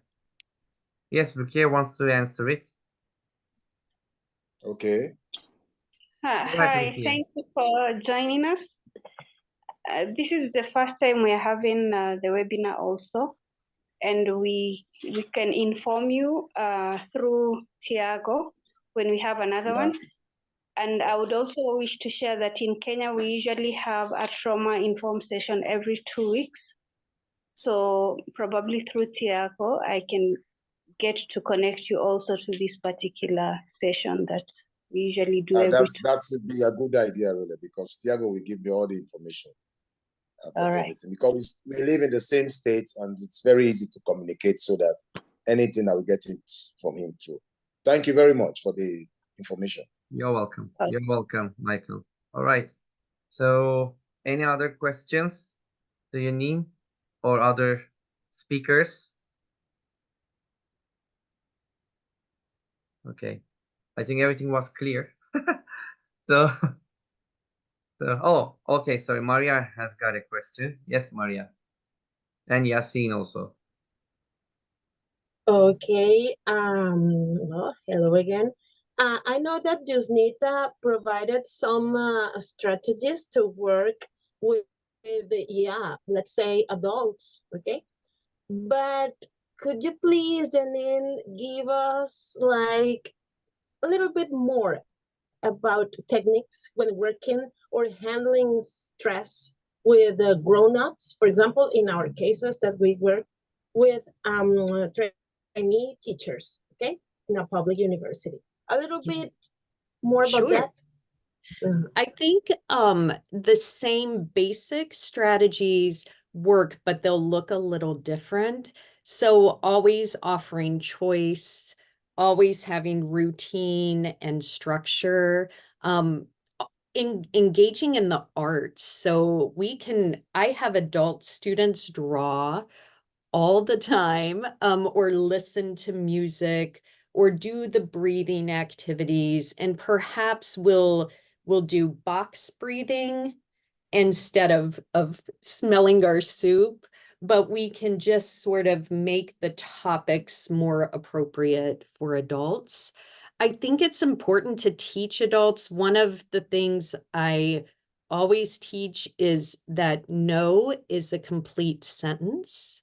Yes, Rukia wants to answer it. Okay. Go ahead, Hi, Rukia. thank you for joining us. This is the first time we're having the webinar also, and we can inform you through Tiago when we have another one. And I would also wish to share that in Kenya, we usually have a trauma-informed session every 2 weeks. So probably through Tiago, I can get to connect you also to this particular session that we usually do every That would be a good idea really, because Tiago will give me all the information about everything, because we live in the same state and it's very easy to communicate, so that anything I will get it from him too. Thank you very much for the information. You're welcome. You're welcome, Michael. All right. So, any other questions do you need, or other speakers? Okay. I think everything was clear. So, oh, okay. Sorry, Maria has got a question. Yes, Maria. And Yasin also. Okay. Well, hello again. I know that Yusnita provided some strategies to work with, let's say adults. Okay. But could you please, Janine, give us like a little bit more about techniques when working or handling stress with grown-ups? For example, in our cases that we work with trainee teachers, okay, in a public university. A little bit more about that. I think the same basic strategies work, but they'll look a little different. So always offering choice, always having routine and structure, engaging in the arts. So I have adult students draw all the time, or listen to music or do the breathing activities, and perhaps we'll do box breathing instead of smelling our soup, but we can just sort of make the topics more appropriate for adults. I think it's important to teach adults. One of the things I always teach is that no is a complete sentence.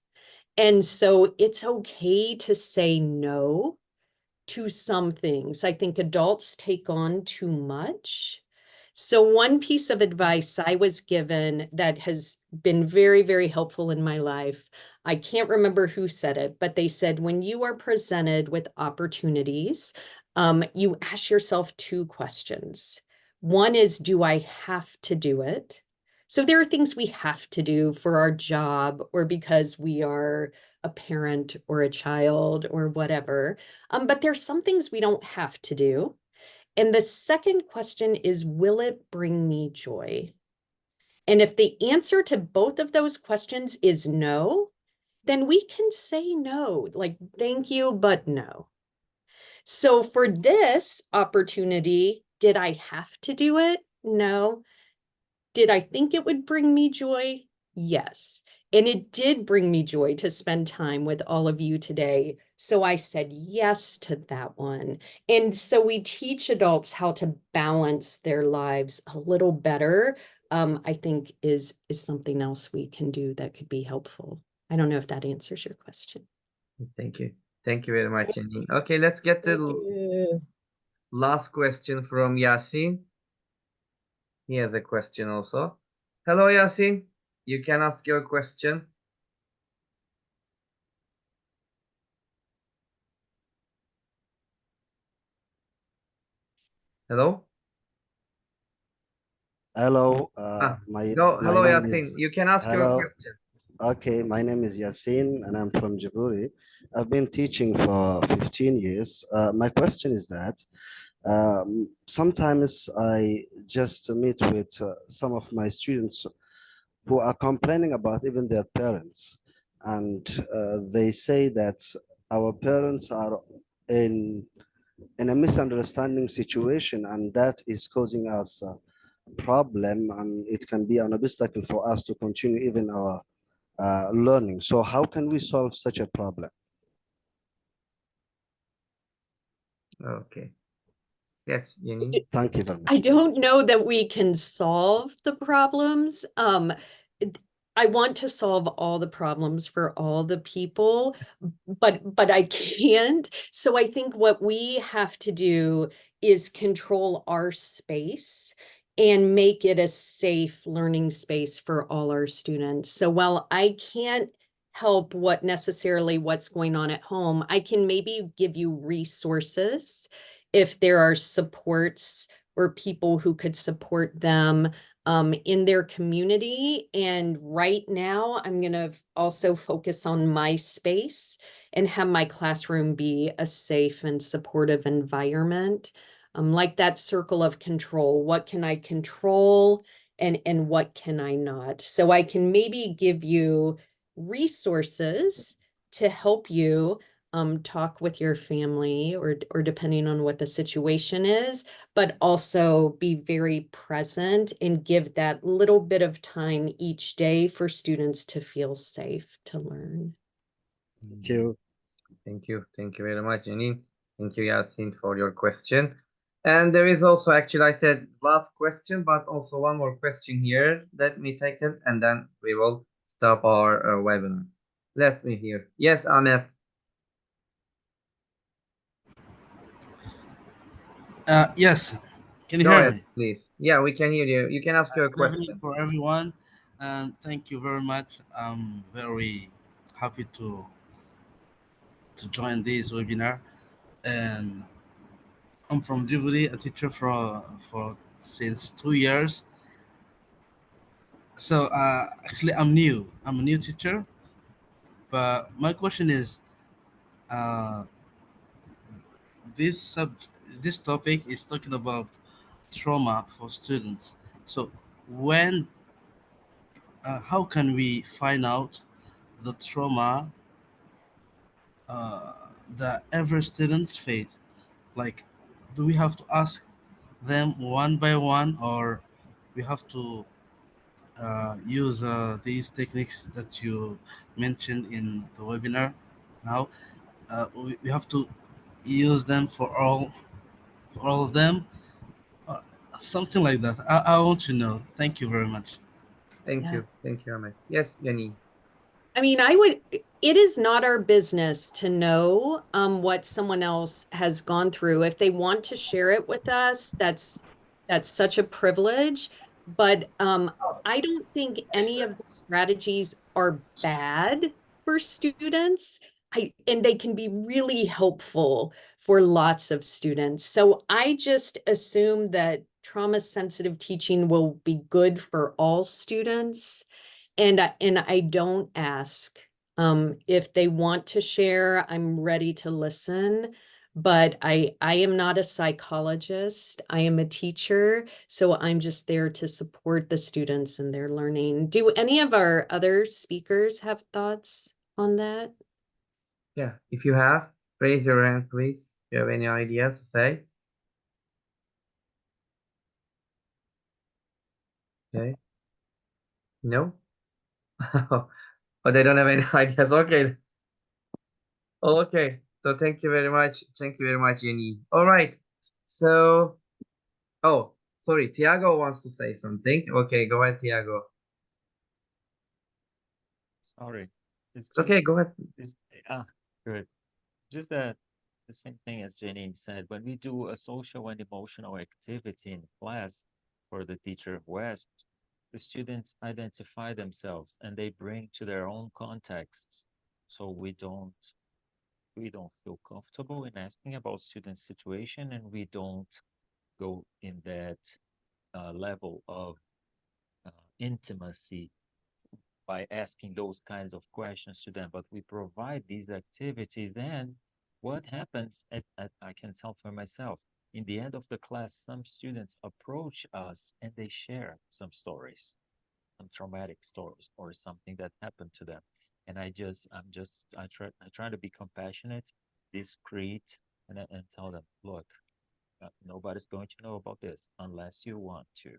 And so it's okay to say no to some things. I think adults take on too much. So one piece of advice I was given that has been very, very helpful in my life, I can't remember who said it, but they said, when you are presented with opportunities, you ask yourself two questions. One is, do I have to do it? So there are things we have to do for our job or because we are a parent or a child or whatever. But there's some things we don't have to do. And the second question is, will it bring me joy? And if the answer to both of those questions is no, then we can say no, like, thank you, but no. So for this opportunity, did I have to do it? No. Did I think it would bring me joy? Yes. And it did bring me joy to spend time with all of you today. So I said yes to that one. And so we teach adults how to balance their lives a little better, I think is something else we can do that could be helpful. I don't know if that answers your question. Thank you. Thank you very much, Janine. Okay, let's get the last question from Yasin. He has a question also. Hello, Yasin. You can ask your question. Hello? Hello, Ah, my hello, name Yasin. is You can ask your hello. question. Okay, my name is Yasin, and I'm from Djibouti. I've been teaching for 15 years. My question is that sometimes I just meet with some of my students who are complaining about even their parents, and they say that our parents are in a misunderstanding situation, and that is causing us problem, and it can be an obstacle for us to continue even our learning. So how can we solve such a problem? Okay. Yes, Janine. Thank you very much. I don't know that we can solve the problems. I want to solve all the problems for all the people, but I can't. So I think what we have to do is control our space and make it a safe learning space for all our students. So while I can't help what's going on at home, I can maybe give you resources if there are supports or people who could support them in their community. And right now, I'm going to also focus on my space and have my classroom be a safe and supportive environment. Like that circle of control. What can I control and what can I not? So I can maybe give you resources to help you talk with your family or depending on what the situation is, but also be very present and give that little bit of time each day for students to feel safe to learn. Thank you. Thank you. Thank you very much, Janine. Thank you, Yasin, for your question. And there is also, actually, I said last question, but also one more question here. Let me take it, and then we will stop our webinar. Let me hear. Yes, Ahmet. Yes, can you Go hear ahead, me? please. Yeah, we can hear you. You can ask your Good evening question. for everyone, and thank you very much. I'm very happy to join this webinar, and I'm from Djibouti, a teacher for since 2 years. So actually, I'm new. I'm a new teacher, but my question is, uh, this sub this topic is talking about trauma for students. So when how can we find out the trauma that every students face? Like, do we have to ask them one by one, or we have to use these techniques that you mentioned in the webinar? Now we have to use them for all of them, uh, something like that. I want to know. Thank you very much. Thank Yeah. you. Thank you, Ahmed. Yes, Yanni. I mean, it is not our business to know what someone else has gone through. If they want to share it with us, that's such a privilege. But I don't think any of the strategies are bad for students. And they can be really helpful for lots of students. So I just assume that trauma sensitive teaching will be good for all students. And I don't ask if they want to share. I'm ready to listen, but I am not a psychologist. I am a teacher, so I'm just there to support the students in their learning. Do any of our other speakers have thoughts on that? Yeah, if you have, raise your hand, please. If you have any ideas to say. Okay. No? Oh, they don't have any ideas. Okay. Okay. So thank you very much. Thank you very much, Jenny. All right. So, oh, sorry. Tiago wants to say something. Okay, go ahead, Tiago. Sorry. It's Okay, just go ahead. it's good. Just that the same thing as Jenny said, when we do a social and emotional activity in class for the teacher west, the students identify themselves and they bring to their own contexts. So we don't feel comfortable in asking about student situation, and we don't go in that level of intimacy by asking those kinds of questions to them. But we provide these activities, and what happens, I can tell for myself, in the end of the class, some students approach us and they share some stories, some traumatic stories, or something that happened to them. And I try to be compassionate, discreet, and tell them, look, nobody's going to know about this unless you want to.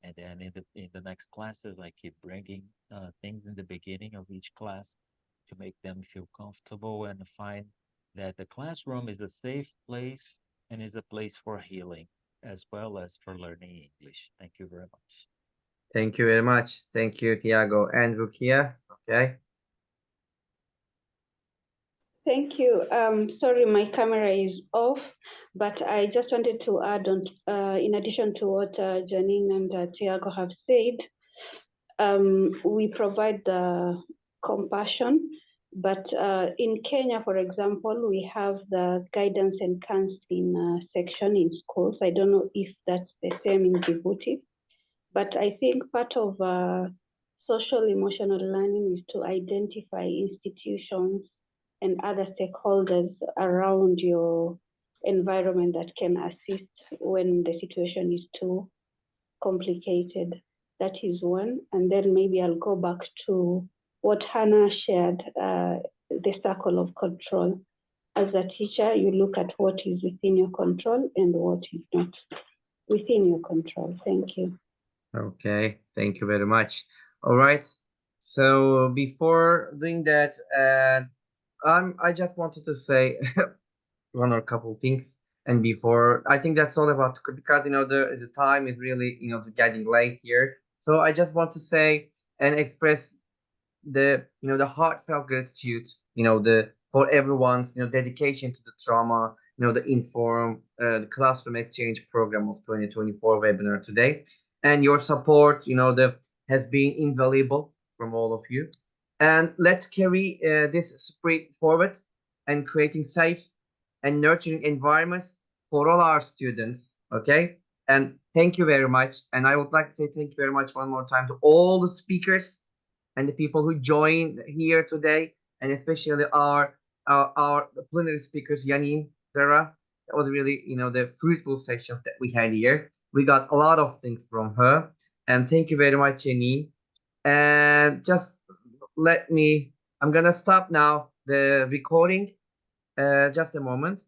And then in the next classes, I keep bringing things in the beginning of each class to make them feel comfortable and find that the classroom is a safe place and is a place for healing as well as for learning English. Thank you very much. Thank you very much. Thank you, Tiago. And Rukia, okay. Thank you. Sorry, my camera is off, but I just wanted to add on, in addition to what Janine and Tiago have said, we provide the compassion, but in Kenya, for example, we have the guidance and counseling section in schools. I don't know if that's the same in Djibouti, but I think part of social emotional learning is to identify institutions and other stakeholders around your environment that can assist when the situation is too complicated. That is one. And then maybe I'll go back to what Hannah shared, the circle of control. As a teacher, you look at what is within your control and what is not within your control. Thank you. Okay, thank you very much. All right. So before doing that, I just wanted to say one or couple things. And before, I think that's all about because the time is really getting late here. So I just want to say and express the heartfelt gratitude the for everyone's dedication to the trauma the inform the classroom exchange program of 2024 webinar today, and your support the has been invaluable from all of you. And let's carry this spirit forward and creating safe and nurturing environments for all our students. Okay, And thank you very much. And I would like to say thank you very much one more time to all the speakers and the people who joined here today, and especially our plenary speakers, Yani, Dara. That was really, the fruitful session that we had here. We got a lot of things from her. And thank you very much, Yani. And just I'm gonna stop now the recording. Just a moment.